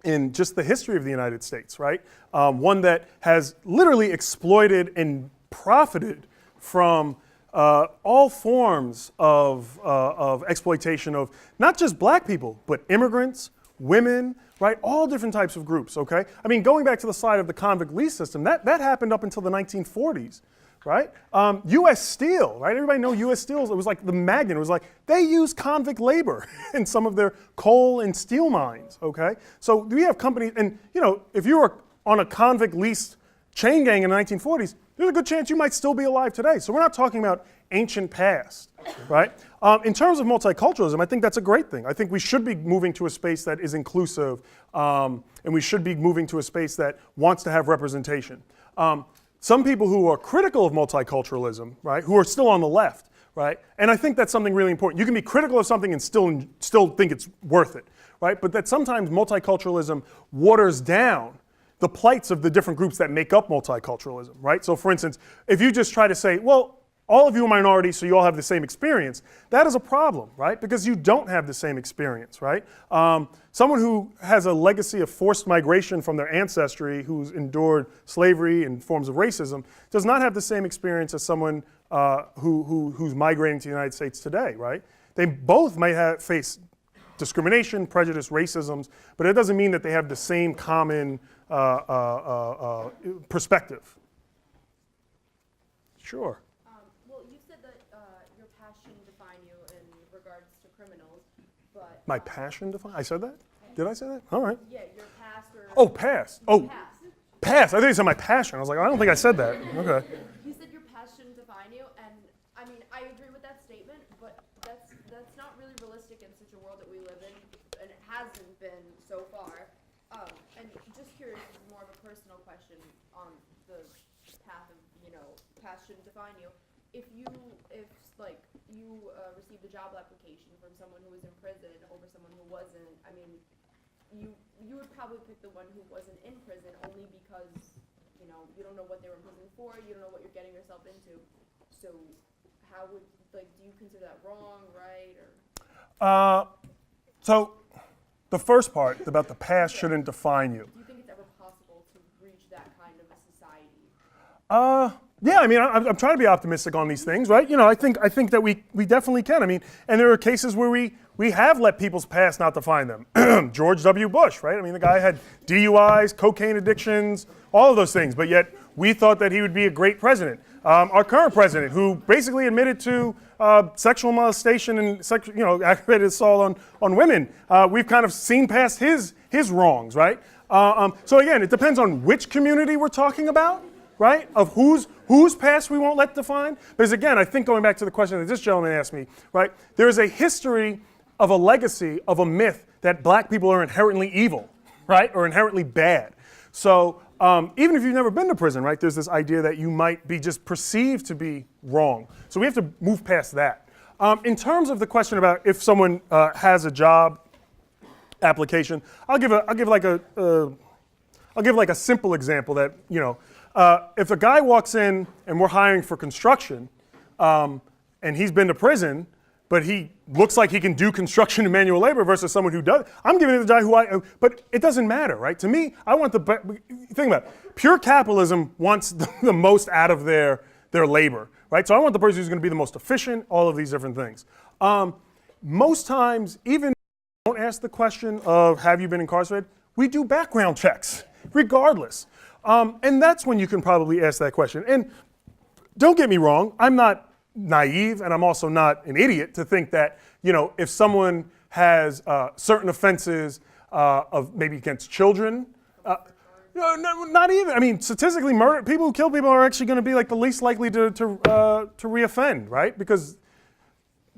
in just the history of the United States, right? One that has literally exploited and profited from all forms of exploitation of not just black people, but immigrants, women, right? All different types of groups, okay? I mean, going back to the side of the convict lease system, that happened up until the 1940s, right? U.S. Steel, right? Everybody know U.S. Steel, it was like the magnet. It was like they used convict labor in some of their coal and steel mines, okay? So we have companies, and if you were on a convict lease chain gang in the 1940s, there's a good chance you might still be alive today. So we're not talking about ancient past, right? In terms of multiculturalism, I think that's a great thing. I think we should be moving to a space that is inclusive, and we should be moving to a space that wants to have representation. Some people who are critical of multiculturalism, right, who are still on the left, right, and I think that's something really important. You can be critical of something and still think it's worth it, right? But that sometimes multiculturalism waters down the plights of the different groups that make up multiculturalism, right? So for instance, if you just try to say, well, all of you are minorities, so you all have the same experience, that is a problem, right? Because you don't have the same experience, right? Someone who has a legacy of forced migration from their ancestry, who's endured slavery and forms of racism, does not have the same experience as someone who's migrating to the United States today, right? They both might face discrimination, prejudice, racisms, but it doesn't mean that they have the same common perspective. Sure. Well, you said that your passion define you in regards to criminals, but My passion define? I said that? Did I say that? All right. yeah, your past or Oh, past. Oh, past. past. I think you said my passion. I was like, I don't think I said that. Okay. You said your passion define you, and I mean, I agree with that statement, but that's not really realistic in such a world that we live in, and it hasn't been so far. And just curious, this is more of a personal question on the path of, passion define you. If you received a job application from someone who was in prison over someone who wasn't, I mean, you would probably pick the one who wasn't in prison only because, you don't know what they were in prison for, you don't know what you're getting yourself into. So how would, do you consider that wrong, right, or? So the first part about the past shouldn't define you. Do you think it's ever possible to reach that kind of a society? Yeah, I mean, I'm trying to be optimistic on these things, right? I think that we definitely can. I mean, and there are cases where we have let people's past not define them. George W. Bush, right? I mean, the guy had DUIs, cocaine addictions, all of those things, but yet we thought that he would be a great president. Our current president, who basically admitted to sexual molestation and aggravated assault on women, we've kind of seen past his wrongs, right? So again, it depends on which community we're talking about, right? Of whose past we won't let define. Because again, I think going back to the question that this gentleman asked me, right? There is a history of a legacy of a myth that black people are inherently evil, right? Or inherently bad. So even if you've never been to prison, right? There's this idea that you might be just perceived to be wrong. So we have to move past that. In terms of the question about if someone has a job application, I'll give like a simple example that, if a guy walks in and we're hiring for construction, and he's been to prison, but he looks like he can do construction and manual labor versus someone who does, I'm giving it to the guy but it doesn't matter, right? To me, I want think about it. Pure capitalism wants the most out of their labor, right? So I want the person who's going to be the most efficient, all of these different things. Most times, even if we don't ask the question of have you been incarcerated, we do background checks, regardless. And that's when you can probably ask that question. And don't get me wrong, I'm not naive, and I'm also not an idiot to think that, if someone has certain offenses of maybe against children, not even. I mean, statistically, people who kill people are actually going to be like the least likely to reoffend, right? Because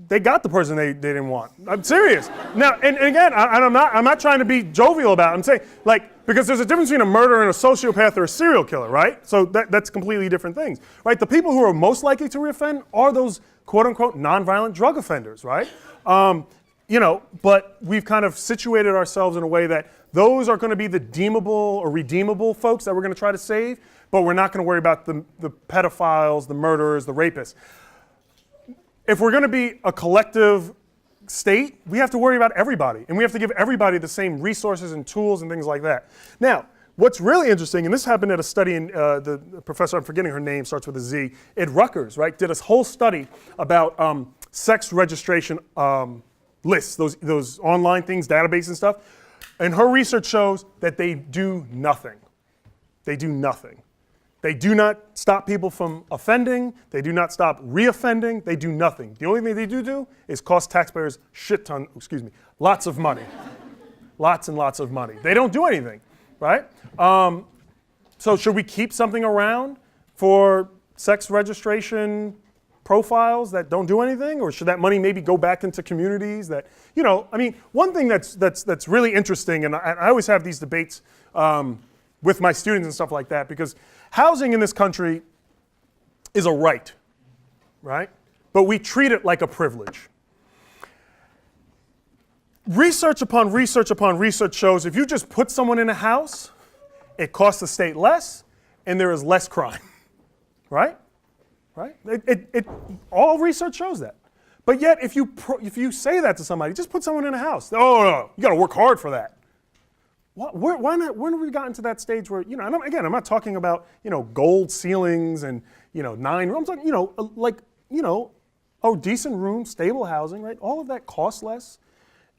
they got the person they didn't want. I'm serious. Now, and again, I'm not trying to be jovial about it. I'm saying, because there's a difference between a murderer and a sociopath or a serial killer, right? So that's completely different things, right? The people who are most likely to reoffend are those quote unquote nonviolent drug offenders, right? But we've kind of situated ourselves in a way that those are going to be the deemable or redeemable folks that we're going to try to save, but we're not going to worry about the pedophiles, the murderers, the rapists. If we're going to be a collective state, we have to worry about everybody, and we have to give everybody the same resources and tools and things like that. Now, what's really interesting, and this happened at a study in the professor, I'm forgetting her name, starts with a Z, at Rutgers, right, did a whole study about sex registration lists, those online things, database and stuff, and her research shows that they do nothing. They do nothing. They do not stop people from offending. They do not stop reoffending. They do nothing. The only thing they do is cost taxpayers lots of money. Lots and lots of money. They don't do anything, right? So should we keep something around for sex registration profiles that don't do anything? Or should that money maybe go back into communities that, one thing that's really interesting, and I always have these debates with my students and stuff like that, because housing in this country is a right? But we treat it like a privilege. Research upon research upon research shows if you just put someone in a house it costs the state less, and there is less crime, right? Right? All research shows that. But yet, if you say that to somebody, just put someone in a house. Oh, no, you got to work hard for that. Why not? When have we gotten to that stage where, and I'm not talking about, gold ceilings and, 9 rooms. I'm talking, a decent room, stable housing, right? All of that costs less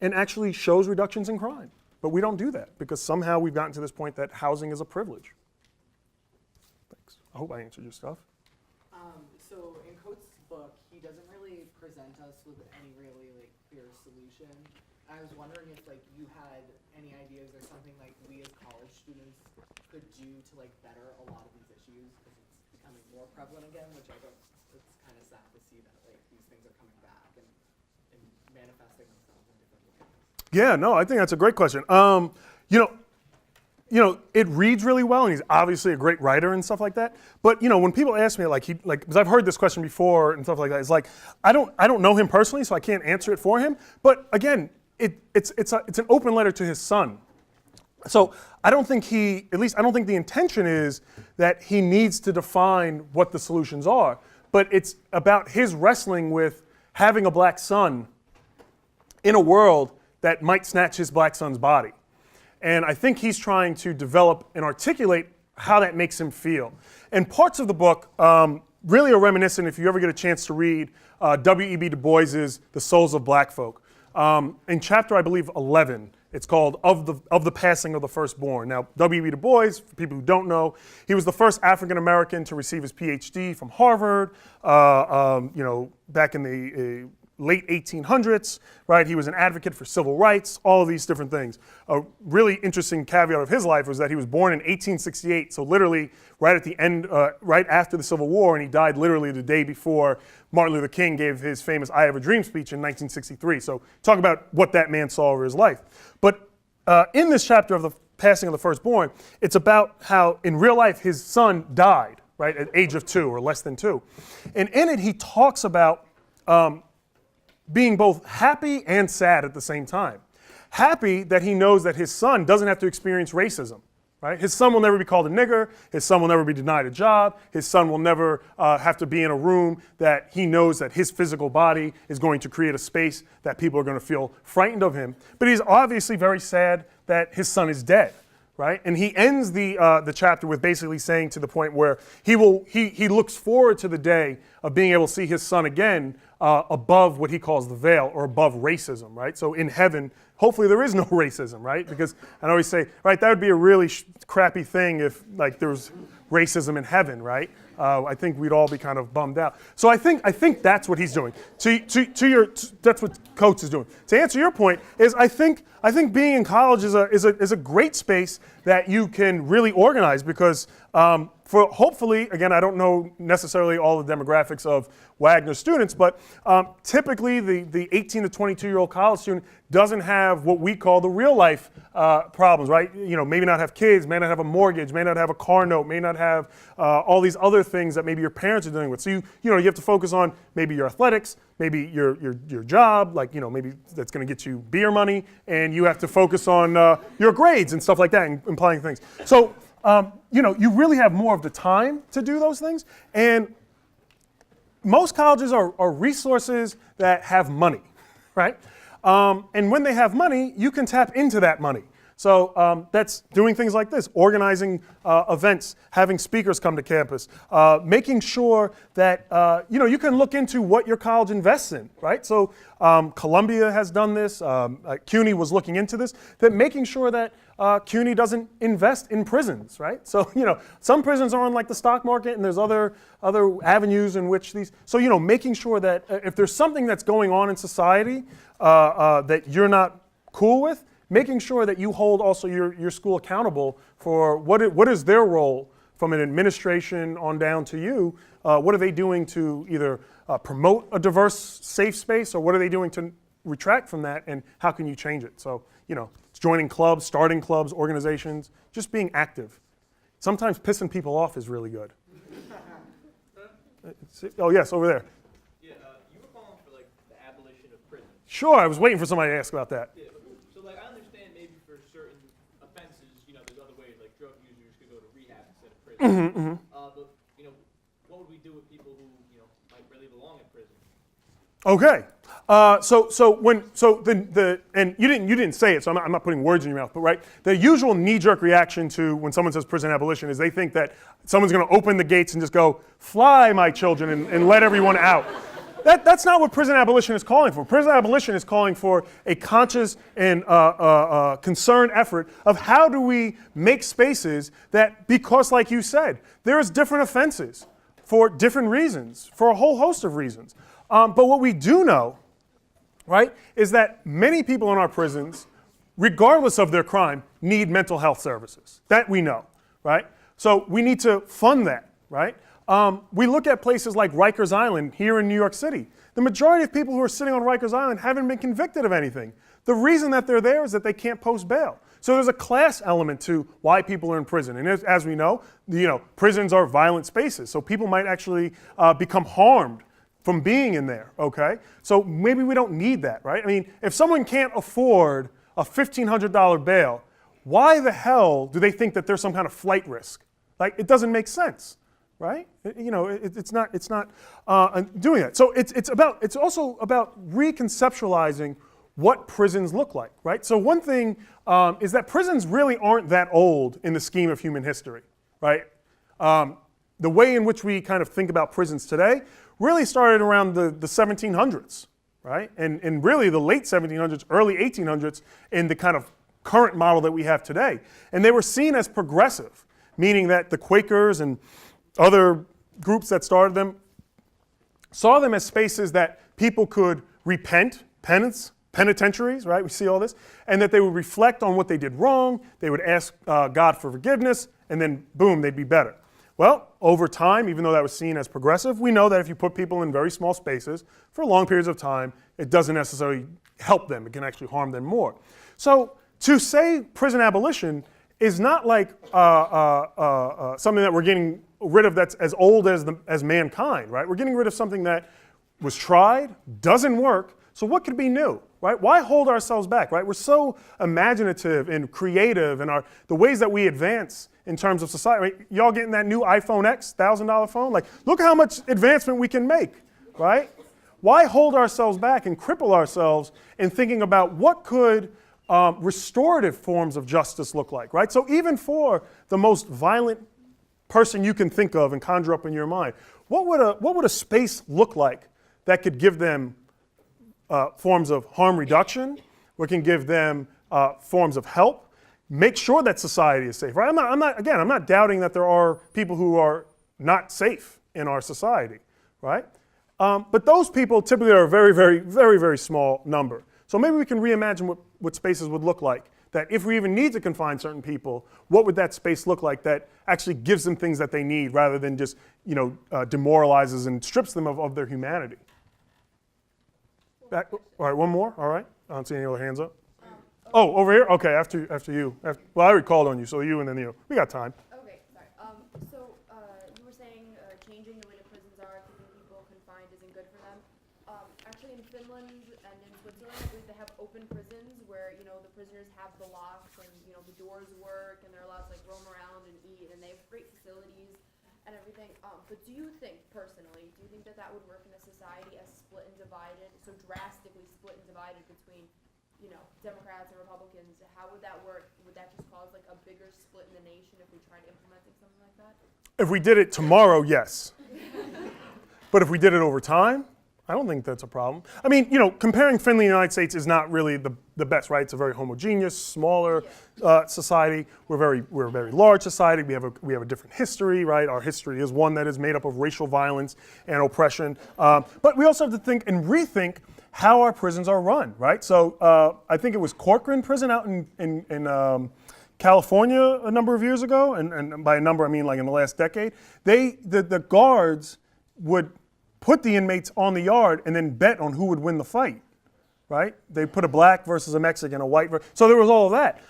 and actually shows reductions in crime. But we don't do that because somehow we've gotten to this point that housing is a privilege. Thanks. I hope I answered your stuff. So in Coates' book, he doesn't really present us with any really clear solution. I was wondering if you had any ideas or something we as college students could do to better a lot of these issues because it's becoming more prevalent again, which I don't. It's kind of sad to see that these things are coming back and manifesting themselves in different ways. Yeah, no, I think that's a great question. It reads really well, and he's obviously a great writer and stuff like that. But when people ask me, because I've heard this question before and stuff like that, it's I don't know him personally, so I can't answer it for him. But again, it's an open letter to his son. So I don't think the intention is that he needs to define what the solutions are. But it's about his wrestling with having a black son in a world that might snatch his black son's body. And I think he's trying to develop and articulate how that makes him feel. And parts of the book really are reminiscent, if you ever get a chance to read W.E.B. Du Bois's The Souls of Black Folk. In chapter, I believe, 11, it's called Of the Passing of the Firstborn. Now, W.E.B. Du Bois, for people who don't know, he was the first African American to receive his PhD from Harvard, back in the late 1800s, right? He was an advocate for civil rights, all of these different things. A really interesting caveat of his life was that he was born in 1868, so literally right at the end, right after the Civil War, and he died literally the day before Martin Luther King gave his famous I Have a Dream speech in 1963. So talk about what that man saw over his life. But in this chapter of the passing of the firstborn, it's about how in real life his son died, right, at age of 2 or less than 2. And in it, he talks about being both happy and sad at the same time. Happy that he knows that his son doesn't have to experience racism, right? His son will never be called a nigger. His son will never be denied a job. His son will never have to be in a room that he knows that his physical body is going to create a space that people are going to feel frightened of him. But he's obviously very sad that his son is dead, right? And he ends the chapter with basically saying to the point where he looks forward to the day of being able to see his son again above what he calls the veil or above racism, right? So in heaven, hopefully there is no racism, right? Because I always say, right, that would be a really crappy thing if there was racism in heaven, right? I think we'd all be kind of bummed out. So I think that's what he's doing. That's what Coates is doing. To answer your point, is I think being in college is a great space that you can really organize because for hopefully, again, I don't know necessarily all the demographics of Wagner students, but typically the 18 to 22-year-old college student doesn't have what we call the real life problems, right? Maybe not have kids, may not have a mortgage, may not have a car note, may not have all these other things that maybe your parents are dealing with. So you have to focus on maybe your athletics, maybe your job, maybe that's going to get you beer money, and you have to focus on your grades and stuff like that, and implying things. So you really have more of the time to do those things, and most colleges are resources that have money, right? And when they have money, you can tap into that money. So that's doing things like this, organizing events, having speakers come to campus, making sure that you can look into what your college invests in, right? So Columbia has done this, CUNY was looking into this, that making sure that CUNY doesn't invest in prisons, right? So some prisons are on the stock market, and there's other avenues in which these. So making sure that if there's something that's going on in society that you're not cool with, making sure that you hold also your school accountable for what is their role from an administration on down to you. What are they doing to either promote a diverse, safe space, or what are they doing to retract from that, and how can you change it? So, it's joining clubs, starting clubs, organizations, just being active. Sometimes pissing people off is really good. Oh, yes, over there. Yeah, you were calling for the abolition of prisons. Sure, I was waiting for somebody to ask about that. Yeah, so I understand maybe for certain offenses, there's other ways, like drug users prison. But what would we do with people who might really belong in prison? Okay. And you didn't say it, so I'm not putting words in your mouth, but right, the usual knee-jerk reaction to when someone says prison abolition is they think that someone's going to open the gates and just go, fly, my children, and let everyone out. That's not what prison abolition is calling for. Prison abolition is calling for a conscious and concerned effort of how do we make spaces that, because like you said, there's different offenses for different reasons, for a whole host of reasons. But what we do know, right, is that many people in our prisons, regardless of their crime, need mental health services. That we know, right? So we need to fund that, right? We look at places like Rikers Island here in New York City. The majority of people who are sitting on Rikers Island haven't been convicted of anything. The reason that they're there is that they can't post bail. So there's a class element to why people are in prison. And as we know, prisons are violent spaces. So people might actually become harmed from being in there, okay? So maybe we don't need that, right? I mean, if someone can't afford a $1,500 bail, why the hell do they think that there's some kind of flight risk? Like, it doesn't make sense, right? It's not doing that. So it's also about reconceptualizing what prisons look like, right? So one thing is that prisons really aren't that old in the scheme of human history, right? The way in which we kind of think about prisons today really started around the 1700s, right? And really the late 1700s, early 1800s in the kind of current model that we have today. And they were seen as progressive, meaning that the Quakers and other groups that started them saw them as spaces that people could repent, penitentiaries, right? We see all this, and that they would reflect on what they did wrong, they would ask God for forgiveness, and then boom, they'd be better. Well, over time, even though that was seen as progressive, we know that if you put people in very small spaces for long periods of time, it doesn't necessarily help them. It can actually harm them more. So to say prison abolition is not like something that we're getting rid of that's as old as mankind, right? We're getting rid of something that was tried, doesn't work, so what could be new, right? Why hold ourselves back, right? We're so imaginative and creative in the ways that we advance in terms of society. Right? Y'all getting that new iPhone X, $1,000 phone? Like, look how much advancement we can make, right? Why hold ourselves back and cripple ourselves in thinking about what could restorative forms of justice look like, right? So even for the most violent person you can think of and conjure up in your mind, what would a space look like that could give them forms of harm reduction? We can give them forms of help. Make sure that society is safe, right? I'm not doubting that there are people who are not safe in our society, right? But those people typically are a very, very, very, very small number. So maybe we can reimagine what spaces would look like, that if we even need to confine certain people, what would that space look like that actually gives them things that they need rather than just, demoralizes and strips them of their humanity? All right, one more, all right. I don't see any other hands up. Oh, over here? Okay, after you. Well, I already called on you, so you and then you. We got time. Okay, sorry. So you were saying changing the way the prisons are, keeping people confined isn't good for them. Actually, in Finland and in Switzerland, I believe they have open prisons where the prisoners have the locks and the doors work and they're allowed to roam around and eat and they have great facilities and everything. But do you think personally, that would work in a society as split and divided, so drastically split and divided between Democrats and Republicans? How would that work? Would that just cause a bigger split in the nation if we tried implementing something like that? If we did it tomorrow, yes. But if we did it over time, I don't think that's a problem. I mean, comparing Finland and the United States is not really the best, right? It's a very homogeneous, smaller society. We're a very large society. We have a different history, right? Our history is one that is made up of racial violence and oppression. But we also have to think and rethink how our prisons are run, right? So I think it was Corcoran Prison out in California a number of years ago, and by a number I mean in the last decade. The guards would put the inmates on the yard and then bet on who would win the fight, right? They put a black versus a Mexican, a white so there was all of that.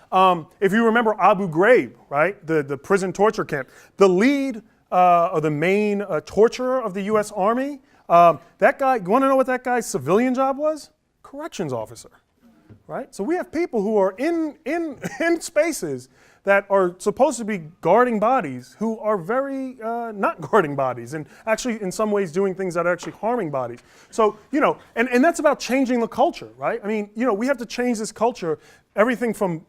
If you remember Abu Ghraib, right, the prison torture camp, the lead or the main torturer of the U.S. Army, that guy, you want to know what that guy's civilian job was? Corrections officer, right? So we have people who are in spaces that are supposed to be guarding bodies who are very not guarding bodies and actually in some ways doing things that are actually harming bodies. So, and that's about changing the culture, right? I mean, we have to change this culture, everything from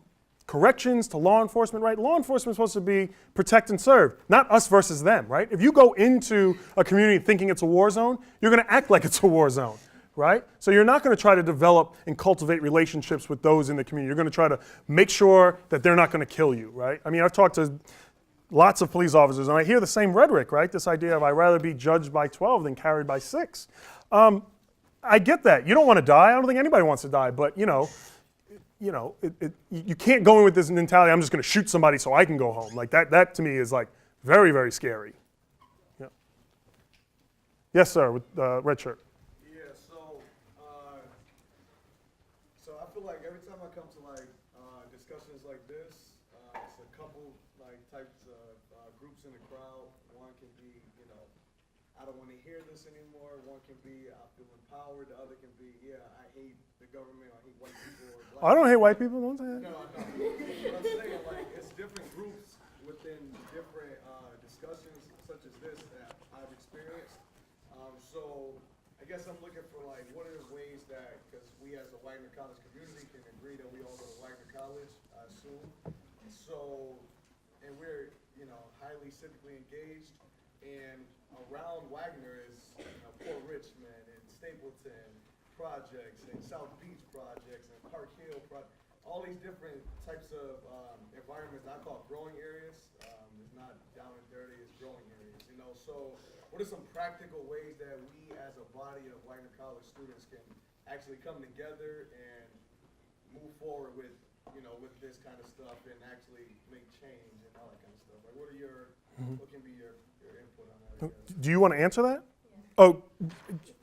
corrections to law enforcement, right? Law enforcement is supposed to be protect and serve, not us versus them, right? If you go into a community thinking it's a war zone, you're going to act like it's a war zone, right? So you're not going to try to develop and cultivate relationships with those in the community. You're going to try to make sure that they're not going to kill you, right? I mean, I've talked to lots of police officers, and I hear the same rhetoric, right? This idea of I'd rather be judged by 12 than carried by 6. I get that. You don't want to die. I don't think anybody wants to die, but you can't go in with this mentality, I'm just going to shoot somebody so I can go home. Like that to me is like very, very scary. Yeah. Yes, sir, with red shirt. Yeah, so I feel like every time I come to like discussions like this, it's a couple like types of groups in the crowd. One can be, I don't want to hear this anymore. One can be, I feel empowered. The other can be, yeah, I hate the government. I hate white people. Or black I don't hate white people. Don't say that. No. But I'm saying, like, it's different groups within different discussions such as this that I've experienced. So I guess I'm looking for, like, what are the ways that, because we as a Wagner College community can agree that we all go to Wagner College, I assume. So, and we're, highly civically engaged. And around Wagner is Port Richmond and Stapleton projects and South Beach projects and Park Hill all these different types of environments I call growing areas. It's not down and dirty, it's growing areas, So what are some practical ways that we as a body of Wagner College students can actually come together and move forward with, with this kind of stuff and actually make change and all that kind of stuff? Like what can be your input on that? Do you want to answer that? Yeah. Oh,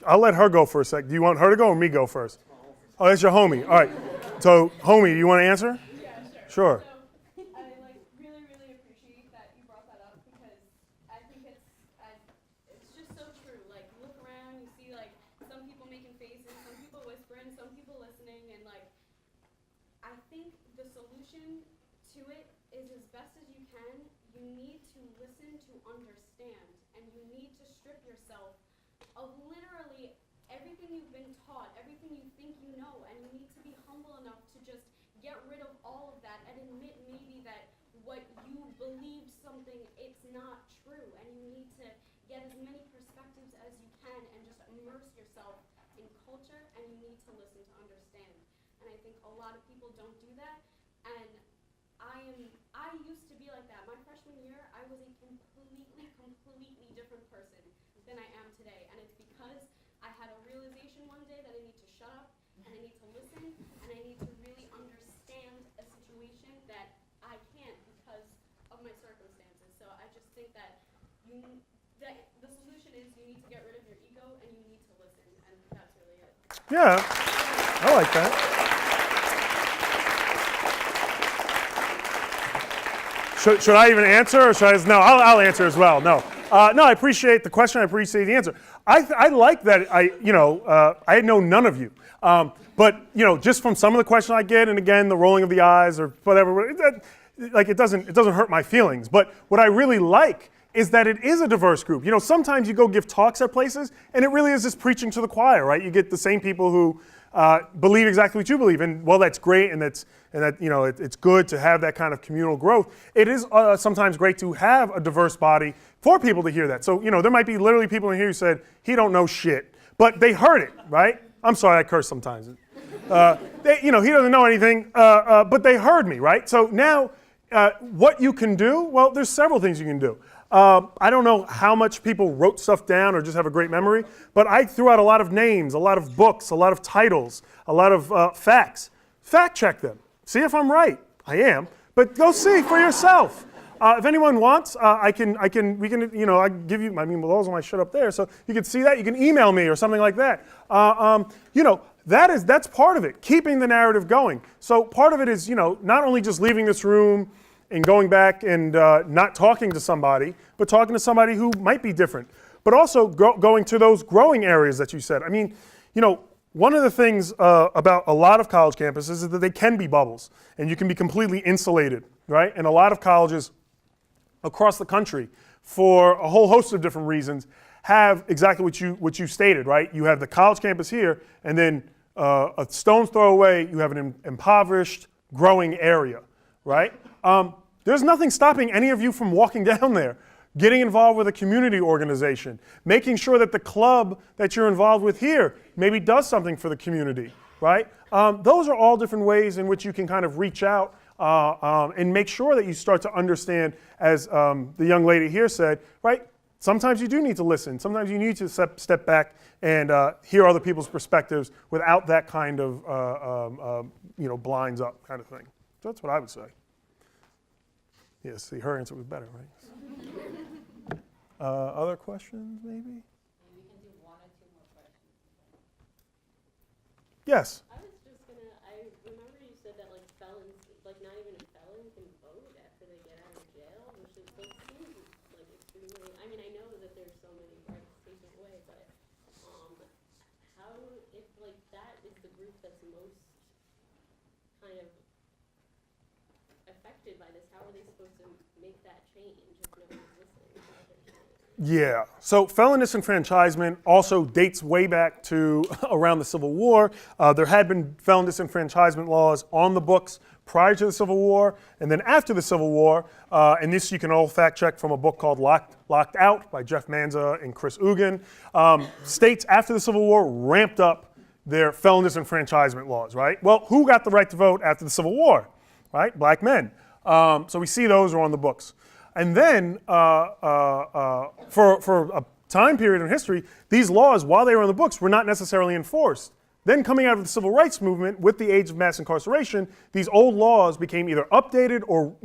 I'll let her go for a sec. Do you want her to go or me go first? Oh, that's your homie. All right. So, homie, you want to answer? Yeah, sure. Sure. So, I really appreciate that you brought that up because I think it's just so true. Like, you look around, you see like some people making faces, some people whispering, some people listening, and like, I think the solution to it is as best as you can. You need to listen to understand, and you need to strip yourself of literally everything you've been taught, everything you think you know, and you need to be humble enough to just get rid of all of that and admit maybe that what you believed something, it's not true, and you need to get as many perspectives as you can and just immerse yourself in culture, and you need to listen to understand. And I think a lot of people don't do that, and I used to be like that. My freshman year, I was a completely different person than I am today, and it's because I had a realization one day that I need to shut up, and I need to listen, and I need to really understand a situation that I can't because of my circumstances. So I just think that the solution is you need to get rid of your ego, and you need to listen, and that's really it. Yeah, I like that. Should I even answer, or should I just, no, I'll answer as well, no. No, I appreciate the question, I appreciate the answer. I like that I know none of you. But, just from some of the questions I get, and again, the rolling of the eyes or whatever, it doesn't hurt my feelings. But what I really like is that it is a diverse group. Sometimes you go give talks at places, and it really is just preaching to the choir, right? You get the same people who believe exactly what you believe, and well, that's great, and that it's good to have that kind of communal growth. It is sometimes great to have a diverse body for people to hear that. So there might be literally people in here who said he don't know shit, but they heard it, right? I'm sorry, I curse sometimes. He doesn't know anything, but they heard me, right? So now, what you can do? Well, there's several things you can do. I don't know how much people wrote stuff down or just have a great memory, but I threw out a lot of names, a lot of books, a lot of titles, a lot of facts. Fact check them. See if I'm right. I am, but go see for yourself. If anyone wants, I can give you. I mean, well, those are my shit up there, so you can see that. You can email me or something like that. That's part of it. Keeping the narrative going. So part of it is, not only just leaving this room and going back and not talking to somebody, but talking to somebody who might be different. But also going to those growing areas that you said. I mean, one of the things about a lot of college campuses is that they can be bubbles, and you can be completely insulated, right? And a lot of colleges across the country, for a whole host of different reasons, have exactly what you stated, right? You have the college campus here, and then a stone's throw away, you have an impoverished, growing area, right? There's nothing stopping any of you from walking down there, getting involved with a community organization, making sure that the club that you're involved with here maybe does something for the community, right? Those are all different ways in which you can kind of reach out and make sure that you start to understand, as the young lady here said, right? Sometimes you do need to listen. Sometimes you need to step back and hear other people's perspectives without that kind of blinds up kind of thing. So that's what I would say. Yeah, see, her answer was better, right? Other questions, maybe? Maybe we can do one or two more questions. Yes. I was just gonna, I remember you said that like felons, like not even a felon can vote after they get out of jail, which is, like, seems like extremely, I mean, I know that there's so many rights taken away, but how, if like that is the group that's most kind of affected by this, how are they supposed to make that change if nobody's listening to what they're saying? Yeah, so felon disenfranchisement also dates way back to around the Civil War. There had been felon disenfranchisement laws on the books prior to the Civil War, and then after the Civil War, and this you can all fact check from a book called Locked Out by Jeff Manza and Chris Ugan. States after the Civil War ramped up their felon disenfranchisement laws, right? Well, who got the right to vote after the Civil War, right? Black men. So we see those are on the books. And then for a time period in history, these laws, while they were on the books, were not necessarily enforced. Then coming out of the civil rights movement with the age of mass incarceration, these old laws became either updated or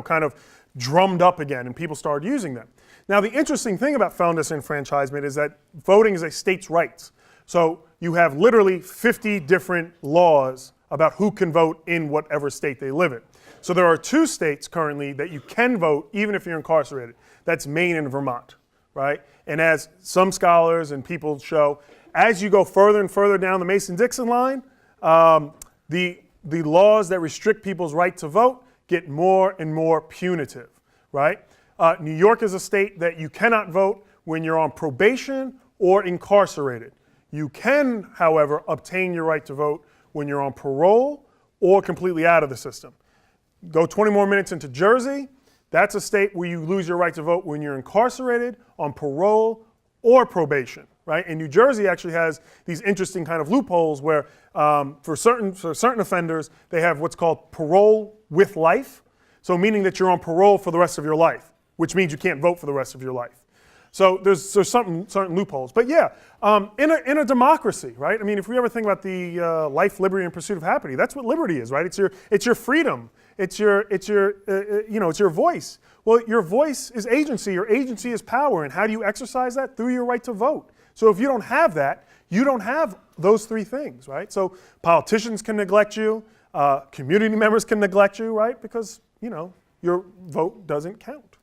kind of drummed up again, and people started using them. Now, the interesting thing about felon disenfranchisement is that voting is a state's right. So you have literally 50 different laws about who can vote in whatever state they live in. So there are 2 states currently that you can vote even if you're incarcerated. That's Maine and Vermont, right? And as some scholars and people show, as you go further and further down the Mason-Dixon line, the laws that restrict people's right to vote get more and more punitive, right? New York is a state that you cannot vote when you're on probation or incarcerated. You can, however, obtain your right to vote when you're on parole or completely out of the system. Go 20 more minutes into Jersey. That's a state where you lose your right to vote when you're incarcerated, on parole, or probation, right? And New Jersey actually has these interesting kind of loopholes where for certain offenders, they have what's called parole with life. So meaning that you're on parole for the rest of your life, which means you can't vote for the rest of your life. So there's certain loopholes. But yeah, in a democracy, right? I mean, if we ever think about the life, liberty, and pursuit of happiness, that's what liberty is, right? It's your freedom. It's your voice. Well, your voice is agency. Your agency is power. And how do you exercise that? Through your right to vote. So if you don't have that, you don't have those 3 things, right? So politicians can neglect you. Community members can neglect you, right? Because, your vote doesn't count.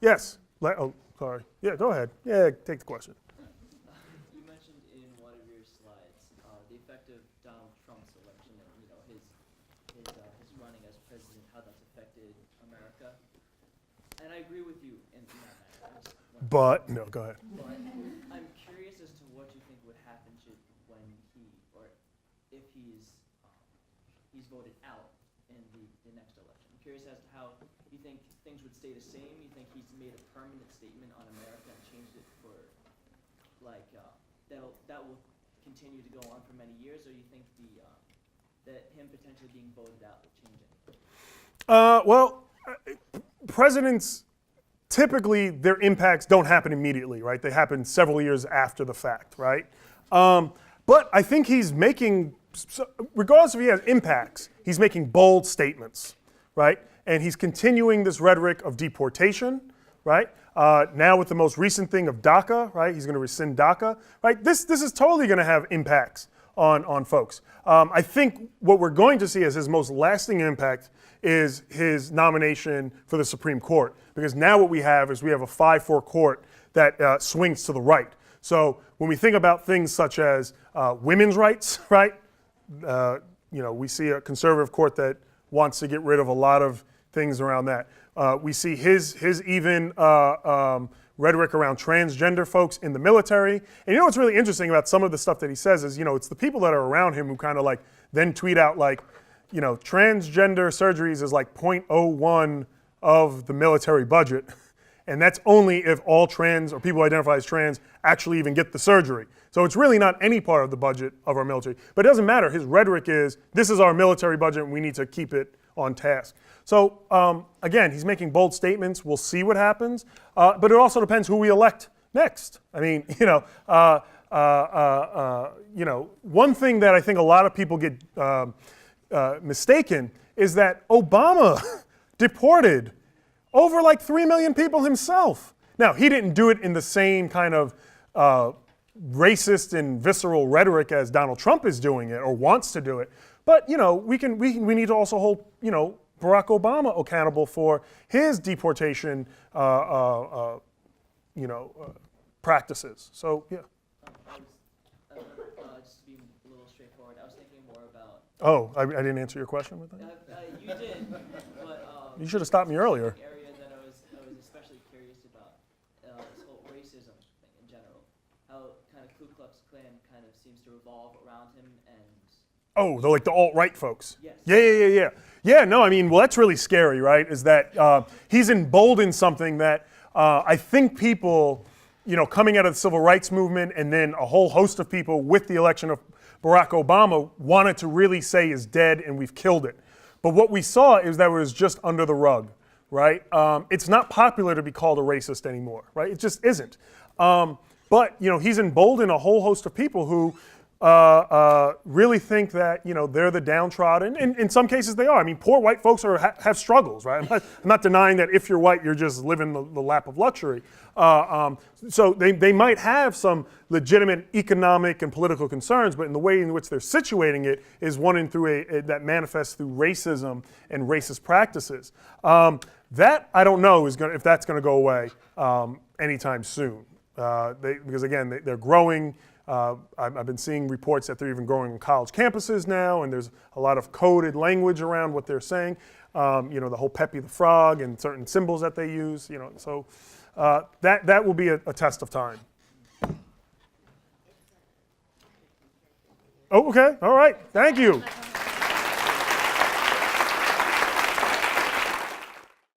Yes. Oh, sorry. Yeah, go ahead. Yeah, take the question. You mentioned in one of your slides the effect of Donald Trump's election and his running as president, how that's affected America. And I agree with you in that matter. But no, go ahead. But I'm curious as to what you think would happen when if he's voted out in the next election. I'm curious as to how you think things would stay the same. You think he's made a permanent statement on America and changed it for that will continue to go on for many years, or you think that him potentially being voted out will change anything? Presidents typically their impacts don't happen immediately, right? They happen several years after the fact, right? But I think he's making, regardless if he has impacts, he's making bold statements, right? And he's continuing this rhetoric of deportation, right? Now with the most recent thing of DACA, right? He's going to rescind DACA, right? This is totally going to have impacts on folks. I think what we're going to see as his most lasting impact is his nomination for the Supreme Court, because now what we have is we have a 5-4 court that swings to the right. So when we think about things such as women's rights, right? We see a conservative court that wants to get rid of a lot of things around that. We see his even rhetoric around transgender folks in the military. And you know what's really interesting about some of the stuff that he says is, it's the people that are around him who kind of like then tweet out like, transgender surgeries is like 0.01 of the military budget. And that's only if all trans or people identified as trans actually even get the surgery. So it's really not any part of the budget of our military. But it doesn't matter. His rhetoric is, this is our military budget and we need to keep it on task. So again, he's making bold statements. We'll see what happens. But it also depends who we elect next. I mean, one thing that I think a lot of people get mistaken is that Obama deported over like 3 million people himself. Now, he didn't do it in the same kind of racist and visceral rhetoric as Donald Trump is doing it or wants to do it. But, we need to also hold, Barack Obama accountable for his deportation, practices. So, yeah. Just to be a little straightforward, I was thinking more about. Oh, I didn't answer your question with that? You did, but. You should have stopped me earlier. Area that I was especially curious about this whole racism thing in general. How kind of Ku Klux Klan kind of seems to revolve around him and. Oh, they're like the alt-right folks. Yes. Yeah. Yeah, no, I mean, well, that's really scary, right? Is that he's emboldened something that I think people, coming out of the civil rights movement and then a whole host of people with the election of Barack Obama wanted to really say is dead and we've killed it. But what we saw is that it was just under the rug, right? It's not popular to be called a racist anymore, right? It just isn't. But, he's emboldened a whole host of people who really think that, they're the downtrodden. And in some cases they are. I mean, poor white folks have struggles, right? I'm not denying that if you're white, you're just living the lap of luxury. So they might have some legitimate economic and political concerns, but in the way in which they're situating it is one that manifests through racism and racist practices. That I don't know if that's going to go away anytime soon. Because again, they're growing. I've been seeing reports that they're even growing on college campuses now, and there's a lot of coded language around what they're saying. The whole Pepe the Frog and certain symbols that they use. So that will be a test of time. Oh, okay, all right, thank you.